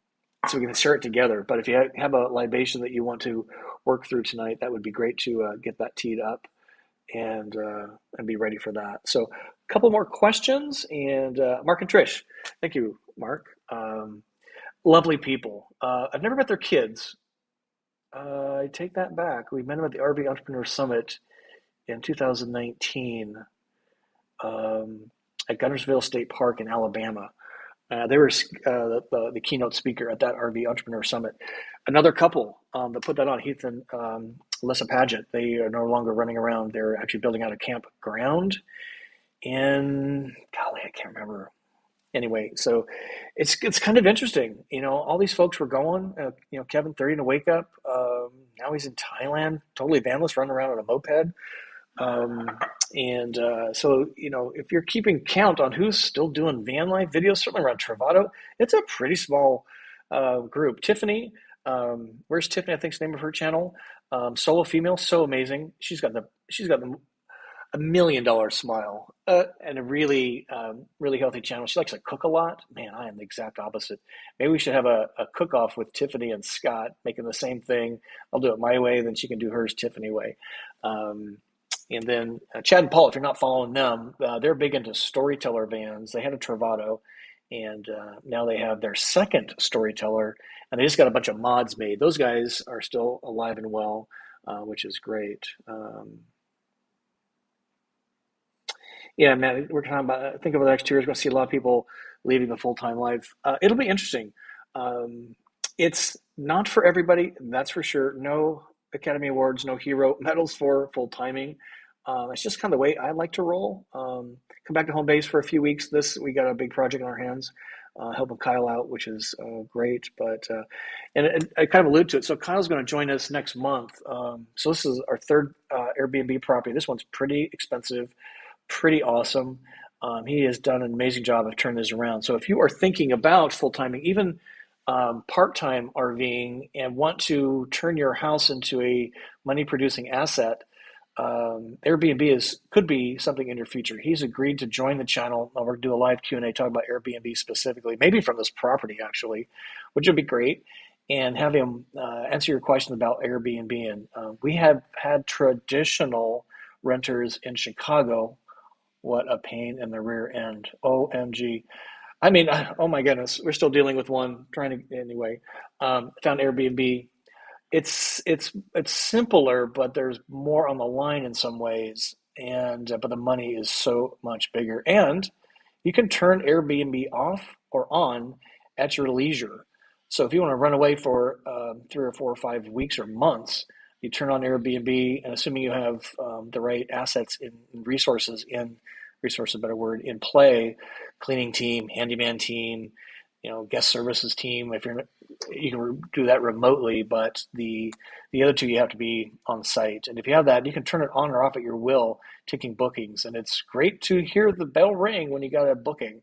we can share it together. But if you have a libation that you want to work through tonight, that would be great to get that teed up and be ready for that. So a couple more questions, and Mark and Trish, thank you, Mark. Lovely people. I've never met their kids. I take that back. We met them at the RV Entrepreneur Summit in 2019 at Gunnersville State Park in Alabama. They were the keynote speaker at that RV Entrepreneur Summit. Another couple that put that on, Heath and Alyssa Paget, they are no longer running around. They're actually building out a campground in, golly, I can't remember. Anyway, so it's kind of interesting. All these folks were going. Kevin 30 to wake up. Now he's in Thailand, totally vanless, running around on a moped. Um, and if you're keeping count on who's still doing van life videos, certainly around Travato, it's a pretty small group. Tiffany, where's Tiffany? I think's the name of her channel. Solo female, so amazing. She's got the $1 million smile and a really really healthy channel. She likes to cook a lot. Man, I am the exact opposite. Maybe we should have a cook off with Tiffany and Scott making the same thing. I'll do it my way, then she can do hers Tiffany way. And then Chad and Paul, if you're not following them, they're big into storyteller vans. They had a Travato, and now they have their second storyteller, and they just got a bunch of mods made. Those guys are still alive and well, which is great. Yeah, man, we're talking about, I think over the next 2 years, we're going to see a lot of people leaving the full-time life. It'll be interesting. It's not for everybody, that's for sure. No Academy Awards, no hero medals for full-timing. It's just kind of the way I like to roll. Come back to home base for a few weeks. We got a big project on our hands, helping Kyle out, which is great. And I kind of allude to it. So Kyle's going to join us next month. So this is our third Airbnb property. This one's pretty expensive, pretty awesome. He has done an amazing job of turning this around. So if you are thinking about full-timing, even part-time RVing, and want to turn your house into a money-producing asset, Airbnb could be something in your future. He's agreed to join the channel. We're going to do a live Q&A talk about Airbnb specifically, maybe from this property actually, which would be great, and have him answer your question about Airbnb. And we have had traditional renters in Chicago. What a pain in the rear end. OMG. I mean, oh my goodness, we're still dealing with one. Anyway. Found Airbnb. It's simpler, but there's more on the line in some ways, and but the money is so much bigger. And you can turn Airbnb off or on at your leisure. So if you want to run away for 3 or 4 or 5 weeks or months, you turn on Airbnb, and assuming you have the right assets in resources in resource, a better word, in play, cleaning team, handyman team, guest services team. You can do that remotely, but the other two you have to be on site. And if you have that, you can turn it on or off at your will, taking bookings. And it's great to hear the bell ring when you got a booking,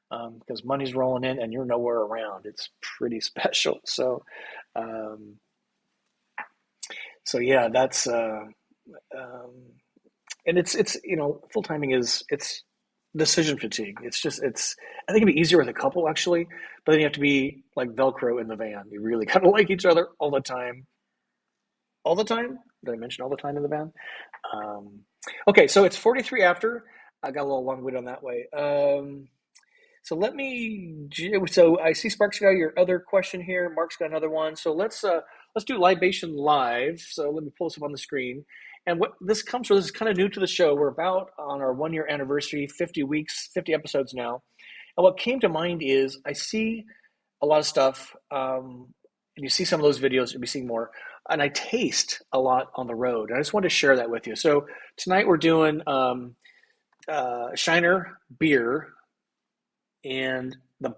because money's rolling in and you're nowhere around. It's pretty special. So yeah, that's and it's full timing it's decision fatigue. I think it'd be easier with a couple actually, but then you have to be like Velcro in the van. You really kind of like each other all the time. All the time? Did I mention all the time in the van? Okay, so it's 43 after. I got a little long-winded on that way. So I see Sparks got your other question here. Mark's got another one. So let's do Libation live. So let me pull this up on the screen. And what this comes from, this is kind of new to the show. We're about on our 1-year anniversary, 50 weeks, 50 episodes now. And what came to mind is I see a lot of stuff, and you see some of those videos, you'll be seeing more. And I taste a lot on the road. And I just wanted to share that with you. So tonight we're doing Shiner beer. And the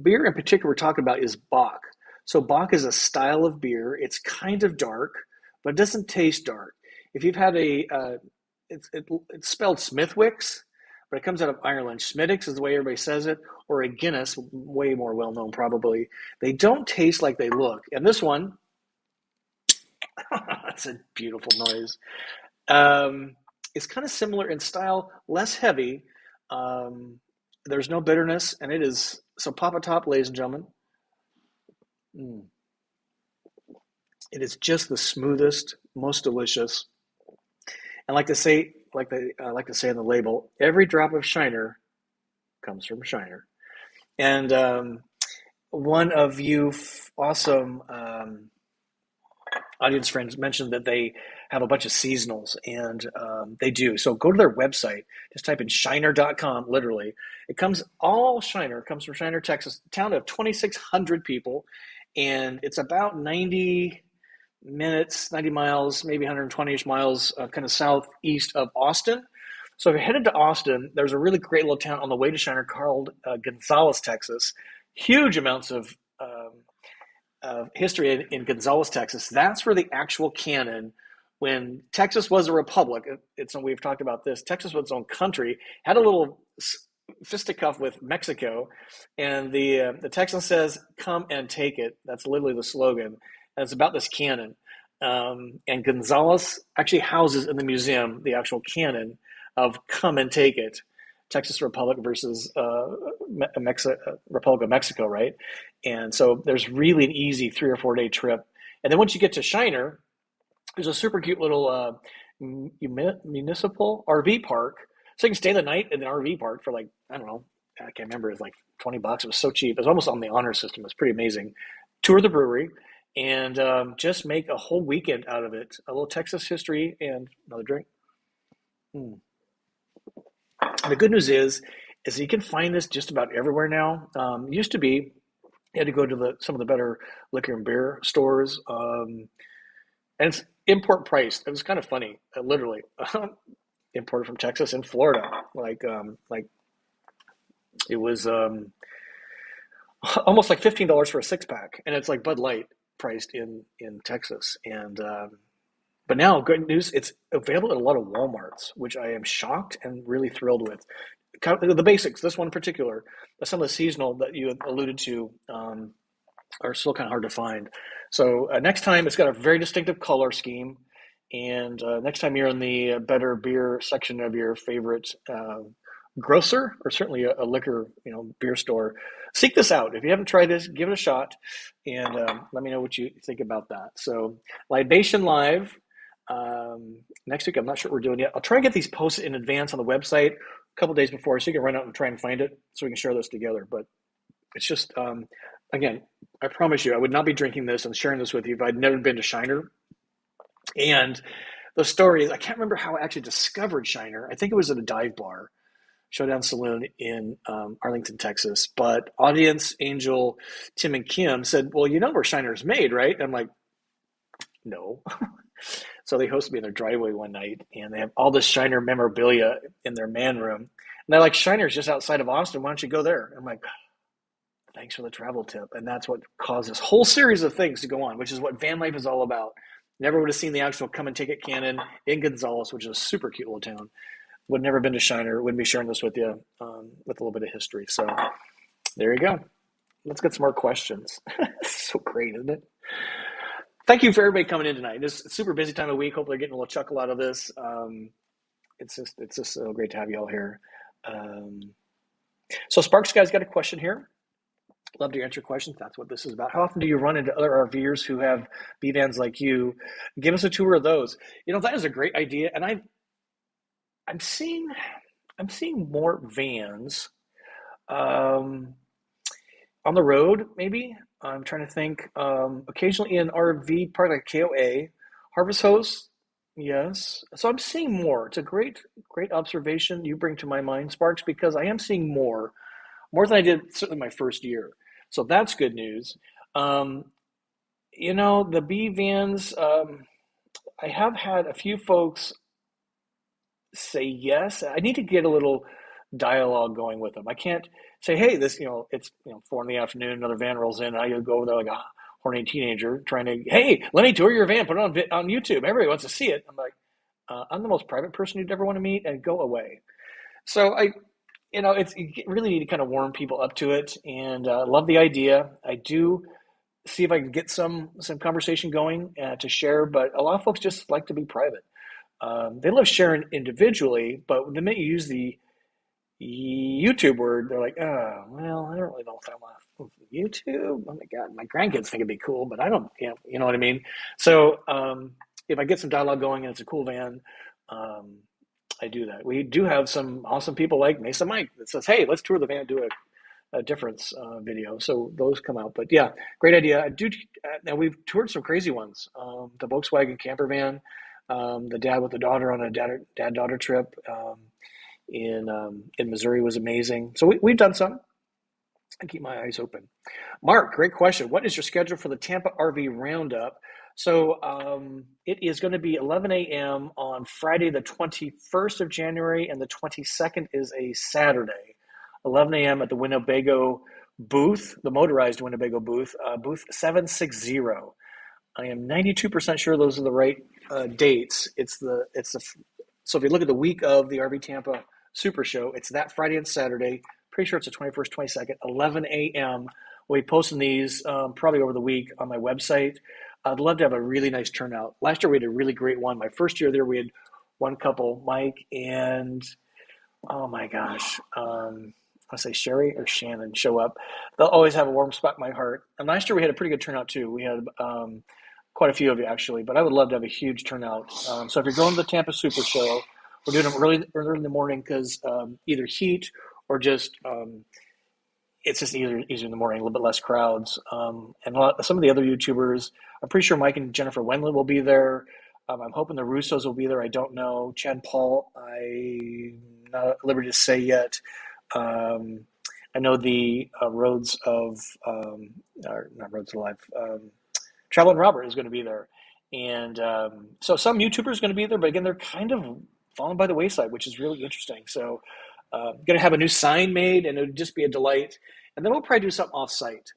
beer in particular we're talking about is Bock. So Bock is a style of beer. It's kind of dark, but it doesn't taste dark. If you've had it's spelled Smithwick's, but it comes out of Ireland. Schmiddix is the way everybody says it, or a Guinness, way more well-known probably. They don't taste like they look. And this one, that's a beautiful noise. It's kind of similar in style, less heavy. There's no bitterness, and it is, so pop a top, ladies and gentlemen. It is just the smoothest, most delicious. And like they say in the label, every drop of Shiner comes from Shiner. And one of you awesome audience friends mentioned that they have a bunch of seasonals, and they do. So go to their website, just type in shiner.com, literally. All Shiner comes from Shiner, Texas, a town of 2,600 people, and it's about 90 minutes, 90 miles, maybe 120-ish miles, kind of southeast of Austin. So if you're headed to Austin, there's a really great little town on the way to Shiner called Gonzales, Texas. Huge amounts of history in Gonzales, Texas. That's where the actual cannon, when Texas was a republic, we've talked about this. Texas was its own country, had a little fisticuff with Mexico, and the Texan says, "Come and take it." That's literally the slogan, and it's about this cannon. And Gonzales actually houses in the museum the actual cannon of "Come and take it." Texas Republic versus Republic of Mexico, right? And so there's really an easy 3 or 4 day trip. And then once you get to Shiner, there's a super cute little municipal RV park. So you can stay the night in the RV park for like, I don't know, I can't remember, it was like $20. It was so cheap. It was almost on the honor system. It was pretty amazing. Tour the brewery and just make a whole weekend out of it. A little Texas history and another drink. The good news is you can find this just about everywhere now. Used to be, you had to go to some of the better liquor and beer stores, and it's import priced. It was kind of funny, literally imported from Texas and Florida. Like it was almost like $15 for a 6 pack, and it's like Bud Light priced in Texas. And but now, good news, it's available at a lot of Walmarts, which I am shocked and really thrilled with. The basics, this one in particular, some of the seasonal that you alluded to are still kind of hard to find. So next time, it's got a very distinctive color scheme. And next time you're in the better beer section of your favorite grocer, or certainly a liquor, beer store, seek this out. If you haven't tried this, give it a shot, and let me know what you think about that. So Libation Live next week. I'm not sure what we're doing yet. I'll try and get these posted in advance on the website a couple days before, so you can run out and try and find it, so we can share this together. But it's just, again, I promise you, I would not be drinking this and sharing this with you if I'd never been to Shiner. And the story is, I can't remember how I actually discovered Shiner. I think it was at a dive bar, Showdown Saloon in Arlington, Texas. But audience angel Tim and Kim said, "Well, you know where Shiner's made, right?" And I'm like, "No." So they hosted me in their driveway one night, and they have all this Shiner memorabilia in their man room. And they're like, "Shiner's just outside of Austin. Why don't you go there?" I'm like, "Thanks for the travel tip." And that's what caused this whole series of things to go on, which is what van life is all about. Never would have seen the actual Come and Take It cannon in Gonzales, which is a super cute little town. Would never been to Shiner. Wouldn't be sharing this with you with a little bit of history. So there you go. Let's get some more questions. So great, isn't it? Thank you for everybody coming in tonight. It's a super busy time of week. Hopefully getting a little chuckle out of this. It's just so great to have you all here. So Sparks guy's got a question here. Love to answer questions. That's what this is about. How often do you run into other RVers who have B vans like you? Give us a tour of those. That is a great idea, and I'm seeing more vans on the road. Maybe I'm trying to think. Occasionally in RV park like KOA, Harvest Host. Yes, so I'm seeing more. It's a great observation you bring to my mind, Sparks, because I am seeing more than I did certainly my first year. So that's good news. The B vans. I have had a few folks say yes. I need to get a little dialogue going with them. I can't say, "Hey, this, it's 4 PM, another van rolls in, and I go over there like a horny teenager trying to, 'Hey, let me tour your van, put it on YouTube. Everybody wants to see it.'" I'm like, I'm the most private person you'd ever want to meet, and go away. So you really need to kind of warm people up to it, and love the idea. I do see if I can get some conversation going to share, but a lot of folks just like to be private. They love sharing individually, but the minute you use the YouTube word, they're like, "Oh, well, I don't really know if I want YouTube. Oh my God, my grandkids think it'd be cool, but I don't, you know what I mean?" So if I get some dialogue going and it's a cool van, I do that. We do have some awesome people like Mesa Mike that says, "Hey, let's tour the van, do a difference video." So those come out. But yeah, great idea. I do. Now we've toured some crazy ones. The Volkswagen camper van, the dad with the daughter on a dad-daughter trip in Missouri was amazing. So we've done some. I keep my eyes open. Mark, great question. What is your schedule for the Tampa RV Roundup? So it is going to be 11 a.m. on Friday, the 21st of January, and the 22nd is a Saturday. 11 a.m. at the Winnebago booth, the motorized Winnebago booth, booth 760. I am 92% sure those are the right dates. So if you look at the week of the RV Tampa Super Show, it's that Friday and Saturday. Pretty sure it's the 21st, 22nd, 11 a.m. We'll be posting these probably over the week on my website. I'd love to have a really nice turnout. Last year we had a really great one. My first year there, we had one couple, Mike and oh my gosh, I say Sherry or Shannon show up. They'll always have a warm spot in my heart. And last year we had a pretty good turnout too. We had quite a few of you actually, but I would love to have a huge turnout. So if you're going to the Tampa Super Show, we're doing them early in the morning because either heat or just it's just easier in the morning, a little bit less crowds. And some of the other YouTubers, I'm pretty sure Mike and Jennifer Wendland will be there. I'm hoping the Russos will be there. I don't know. Chad and Paul, I'm not at liberty to say yet. I know the Roads of, or not Roads of Life, Travel and Robert is going to be there. And so some YouTubers are going to be there, but again, they're kind of fallen by the wayside, which is really interesting. So going to have a new sign made, and it'll just be a delight. And then we'll probably do something off-site.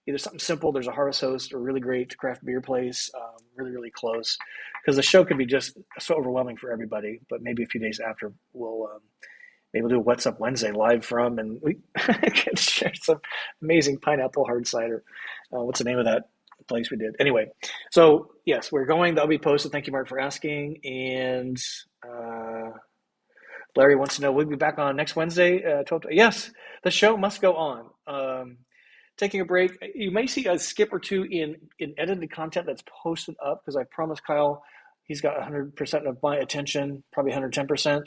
Either something simple. There's a Harvest Host, a really great craft beer place, really, really close. Because the show could be just so overwhelming for everybody. But maybe a few days after, maybe we'll do a What's Up Wednesday live from, and we can share some amazing pineapple hard cider. What's the name of that place we did? Anyway, so yes, we're going. That'll be posted. Thank you, Mark, for asking. And Larry wants to know, we'll be back on next Wednesday. 12. Yes, the show must go on. Taking a break. You may see a skip or two in edited content that's posted up because I promised Kyle he's got 100% of my attention, probably 110%.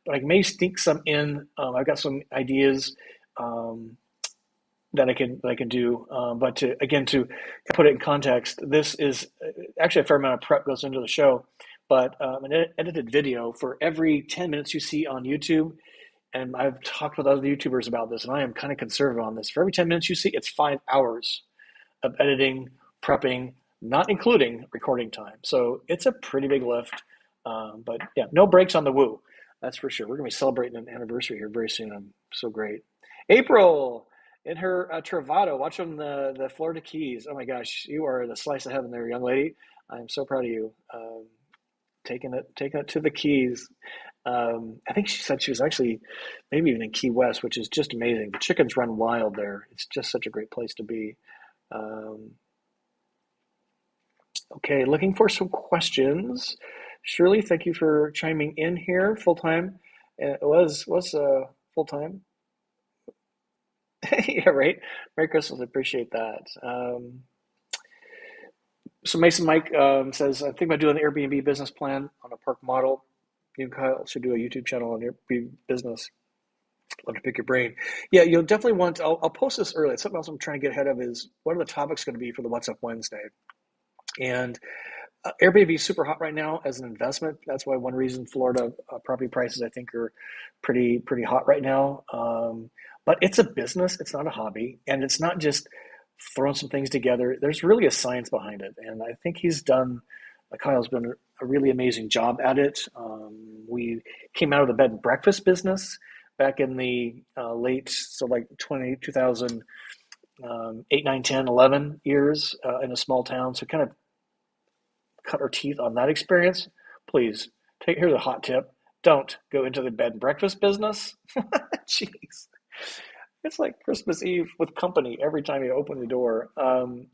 But I may sneak some in. I've got some ideas that I can do. But to put it in context, this is actually a fair amount of prep goes into the show. But an edited video for every 10 minutes you see on YouTube. And I've talked with other YouTubers about this, and I am kind of conservative on this. For every 10 minutes you see, it's 5 hours of editing, prepping, not including recording time. So it's a pretty big lift. But yeah, no breaks on the woo. That's for sure. We're going to be celebrating an anniversary here very soon. I'm so great. April in her Travado, watching the Florida Keys. Oh my gosh, you are the slice of heaven there, young lady. I'm so proud of you. Taking it to the Keys. I think she said she was actually maybe even in Key West, which is just amazing. The chickens run wild there. It's just such a great place to be. Okay, looking for some questions. Shirley, thank you for chiming in here full time. It was full time. Yeah, right. Merry Christmas. I appreciate that. So Mason Mike says, I think about doing the Airbnb business plan on a park model. You and Kyle should do a YouTube channel on Airbnb business. Love to pick your brain. Yeah, you'll definitely want. I'll post this early. Something else I'm trying to get ahead of is what are the topics going to be for the What's Up Wednesday, and Airbnb is super hot right now as an investment. That's why one reason Florida property prices I think are pretty hot right now. But it's a business. It's not a hobby, and it's not just throwing some things together. There's really a science behind it, and I think Kyle's done a really amazing job at it. We came out of the bed and breakfast business back in the like 2008, 9, 10, 11 years in a small town. So kind of cut our teeth on that experience. Please, here's a hot tip. Don't go into the bed and breakfast business. Jeez. It's like Christmas Eve with company every time you open the door.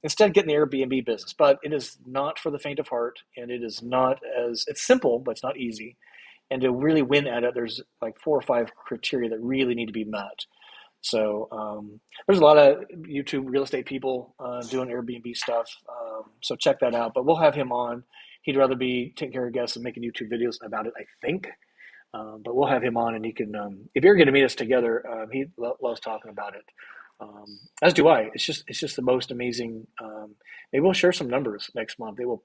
Instead, get in the Airbnb business. But it is not for the faint of heart, and it's simple, but it's not easy. And to really win at it, there's like 4 or 5 criteria that really need to be met. So there's a lot of YouTube real estate people doing Airbnb stuff. So check that out. But we'll have him on. He'd rather be taking care of guests and making YouTube videos about it, I think. But we'll have him on, and he can. If you're going to meet us together, he loves talking about it. As do I. It's just the most amazing. Maybe we'll share some numbers next month. You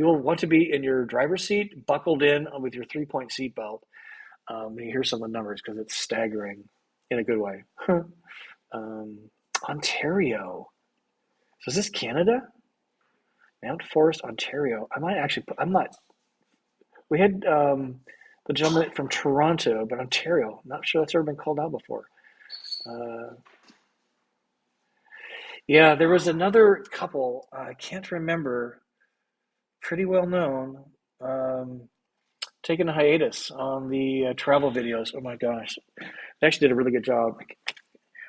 will want to be in your driver's seat, buckled in with your 3-point seatbelt. When you hear some of the numbers, because it's staggering. in a good way. um, Ontario. So is this Canada? Mount Forest, Ontario. I might actually put, I'm not, we had the gentleman from Toronto, but Ontario. Not sure that's ever been called out before. Uh, yeah, there was another couple, I can't remember, pretty well known, um, taking a hiatus on the travel videos. Oh my gosh. They actually did a really good job.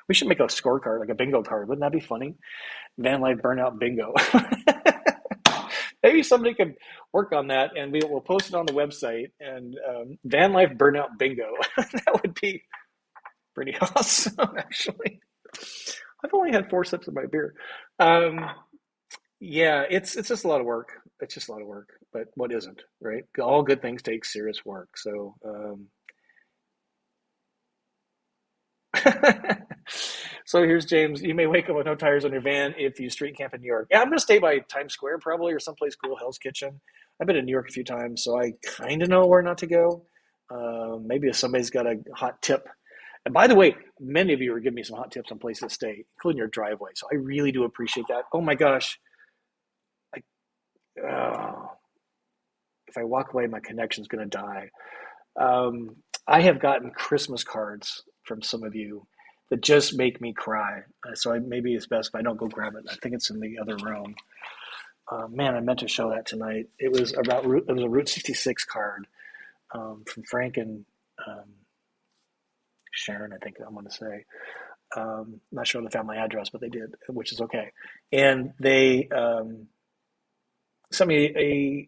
We should make a scorecard, like a bingo card. Wouldn't that be funny? Van life burnout bingo. Maybe somebody could work on that, and we'll post it on the website. And van life burnout bingo. That would be pretty awesome, actually. I've only had 4 sips of my beer. Um, yeah, it's just a lot of work. It's just a lot of work. But what isn't, right? All good things take serious work. So so here's James. You may wake up with no tires on your van if you street camp in New York. Yeah, I'm going to stay by Times Square probably or someplace cool, Hell's Kitchen. I've been in New York a few times, so I kind of know where not to go. Maybe if somebody's got a hot tip. And by the way, many of you are giving me some hot tips on places to stay, including your driveway. So I really do appreciate that. Oh my gosh. I, uh, if I walk away, my connection's going to die. I have gotten Christmas cards from some of you that just make me cry. Maybe it's best if I don't go grab it. I think it's in the other room. Man, I meant to show that tonight. It was a Route 66 card from Frank and Sharon, I think I'm going to say. Not sure the family address, but they did, which is okay. And they sent me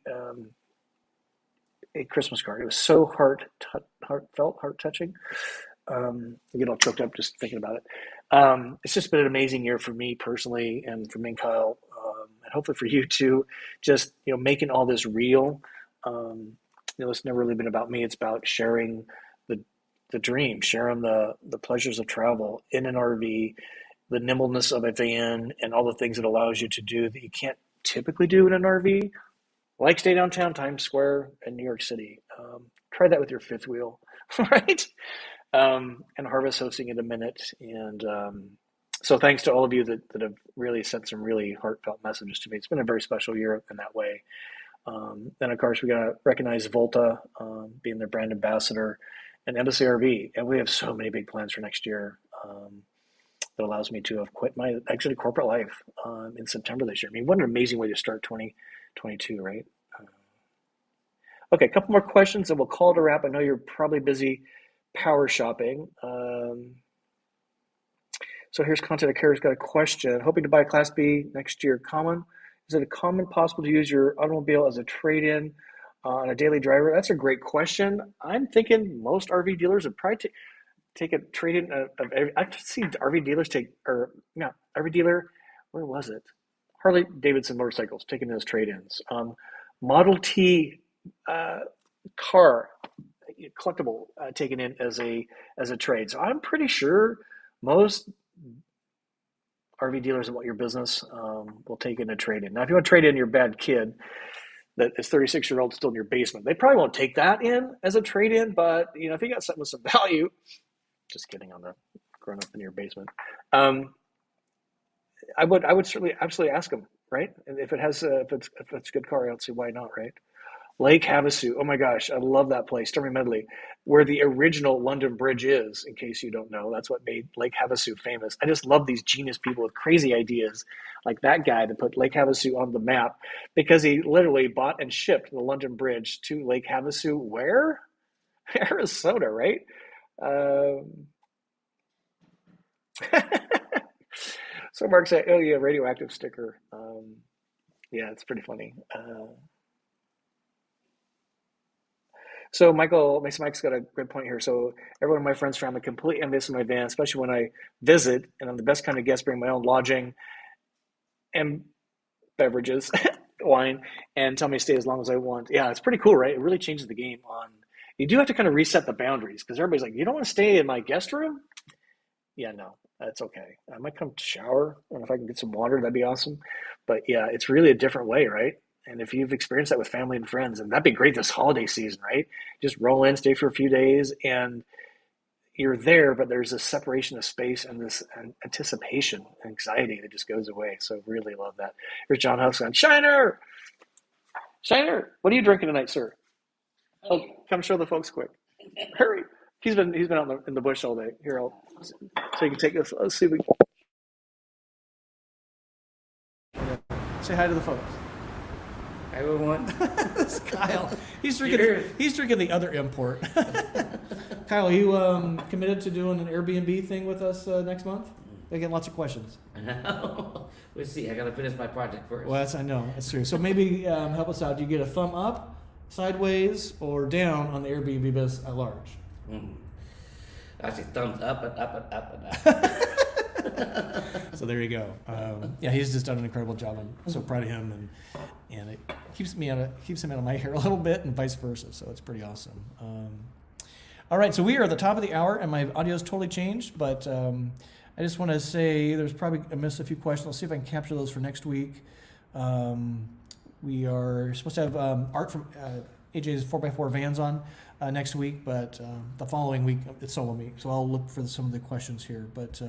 a Christmas card. It was so heartfelt, heart touching. I get all choked up just thinking about it. It's just been an amazing year for me personally, and for me and Kyle, and hopefully for you too. Just making all this real. It's never really been about me. It's about sharing the dream, sharing the pleasures of travel in an RV, the nimbleness of a van, and all the things it allows you to do that you can't typically do in an RV. Like stay downtown Times Square in New York City. Try that with your fifth wheel, right? And Harvest hosting in a minute. And so thanks to all of you that have really sent some really heartfelt messages to me. It's been a very special year in that way. Then, of course, we got to recognize Volta being their brand ambassador and Embassy RV. And we have so many big plans for next year that allows me to have quit my exited corporate life in September this year. I mean, what an amazing way to start 2022, right? Okay, a couple more questions and we'll call it a wrap. I know you're probably busy power shopping. So here's Content Care's got a question. Hoping to buy a Class B next year. Common? Is it possible to use your automobile as a trade-in on a daily driver? That's a great question. I'm thinking most RV dealers would probably take a trade-in of I've seen RV dealers RV dealer, where was it? Harley Davidson motorcycles taking in as trade-ins. Model T car collectible taken in as a trade. So I'm pretty sure most RV dealers about your business will take in a trade-in. Now, if you want to trade in your bad kid that is 36-year-old still in your basement, they probably won't take that in as a trade-in. But if you got something with some value, just kidding on the growing up in your basement. I would certainly absolutely ask them, right? And if it's a good car, I don't see why not, right? Lake Havasu. Oh my gosh, I love that place. Stormy Medley, where the original London Bridge is, in case you don't know. That's what made Lake Havasu famous. I just love these genius people with crazy ideas, like that guy that put Lake Havasu on the map because he literally bought and shipped the London Bridge to Lake Havasu, where? Arizona, right? So Mark said, oh yeah, radioactive sticker. Yeah, it's pretty funny. So Mike's got a good point here. So everyone in my friends' family completely envious of my van, especially when I visit, and I'm the best kind of guest, bring my own lodging and beverages, wine, and tell me to stay as long as I want. Yeah, it's pretty cool, right? It really changes the game on. You do have to kind of reset the boundaries because everybody's like, you don't want to stay in my guest room? Yeah, no, that's okay. I might come shower, and if I can get some water, that'd be awesome. But yeah, it's really a different way, right? And if you've experienced that with family and friends, and that'd be great this holiday season, right? Just roll in, stay for a few days, and you're there, but there's this separation of space and this anticipation, anxiety that just goes away. So really love that. Here's John Huff's going, Shiner, Shiner, what are you drinking tonight, sir? Oh, come show the folks quick. Hurry. He's been out in the bush all day. Here, so you can take this. Let's see if we can. Say hi to the folks. Hi, everyone. This Kyle. He's drinking the other import. Kyle, are you committed to doing an Airbnb thing with us next month? I get lots of questions. We'll see. I gotta finish my project first. Well, I know that's true. So maybe help us out. Do you get a thumb up, sideways, or down on the Airbnb business at large? I say thumbs up and up and up and up. So there you go. Yeah, he's just done an incredible job. I'm so proud of him, and it keeps him out of my hair a little bit, and vice versa. So it's pretty awesome. All right, so we are at the top of the hour, and my audio's totally changed, but I just want to say I missed a few questions. I'll see if I can capture those for next week. We are supposed to have art from AJ's 4x4 Vans on next week, but the following week it's solo week, so I'll look for some of the questions here. But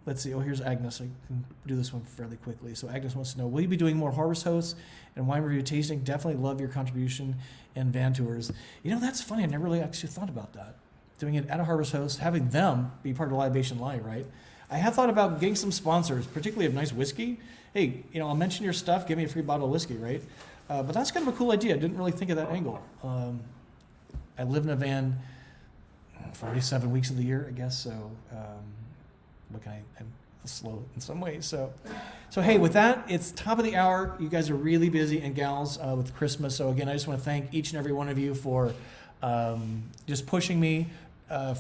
let's see. Oh, here's Agnes. I can do this one fairly quickly. So Agnes wants to know, will you be doing more harvest hosts and wine review tasting? Definitely love your contribution and van tours. You know, that's funny. I never really actually thought about that. Doing it at a harvest host, having them be part of the Libation line, right? I have thought about getting some sponsors, particularly of nice whiskey. Hey, I'll mention your stuff, give me a free bottle of whiskey, right? But that's kind of a cool idea. I didn't really think of that angle. I live in a van 47 weeks of the year, I guess, so I'm slow in some ways. So hey, with that, it's top of the hour. You guys are really busy, and gals, with Christmas. So again, I just want to thank each and every one of you for just pushing me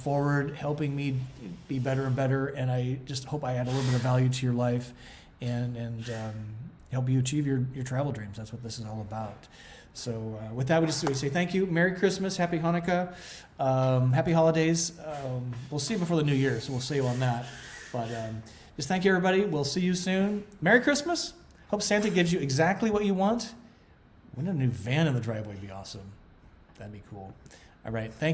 forward, helping me be better and better, and I just hope I add a little bit of value to your life and help you achieve your travel dreams. That's what this is all about. So with that, we say thank you. Merry Christmas, Happy Hanukkah, Happy Holidays. We'll see you before the New Year, so we'll see you on that. But just thank you, everybody. We'll see you soon. Merry Christmas. Hope Santa gives you exactly what you want. Wouldn't a new van in the driveway be awesome? That'd be cool. All right, thank you.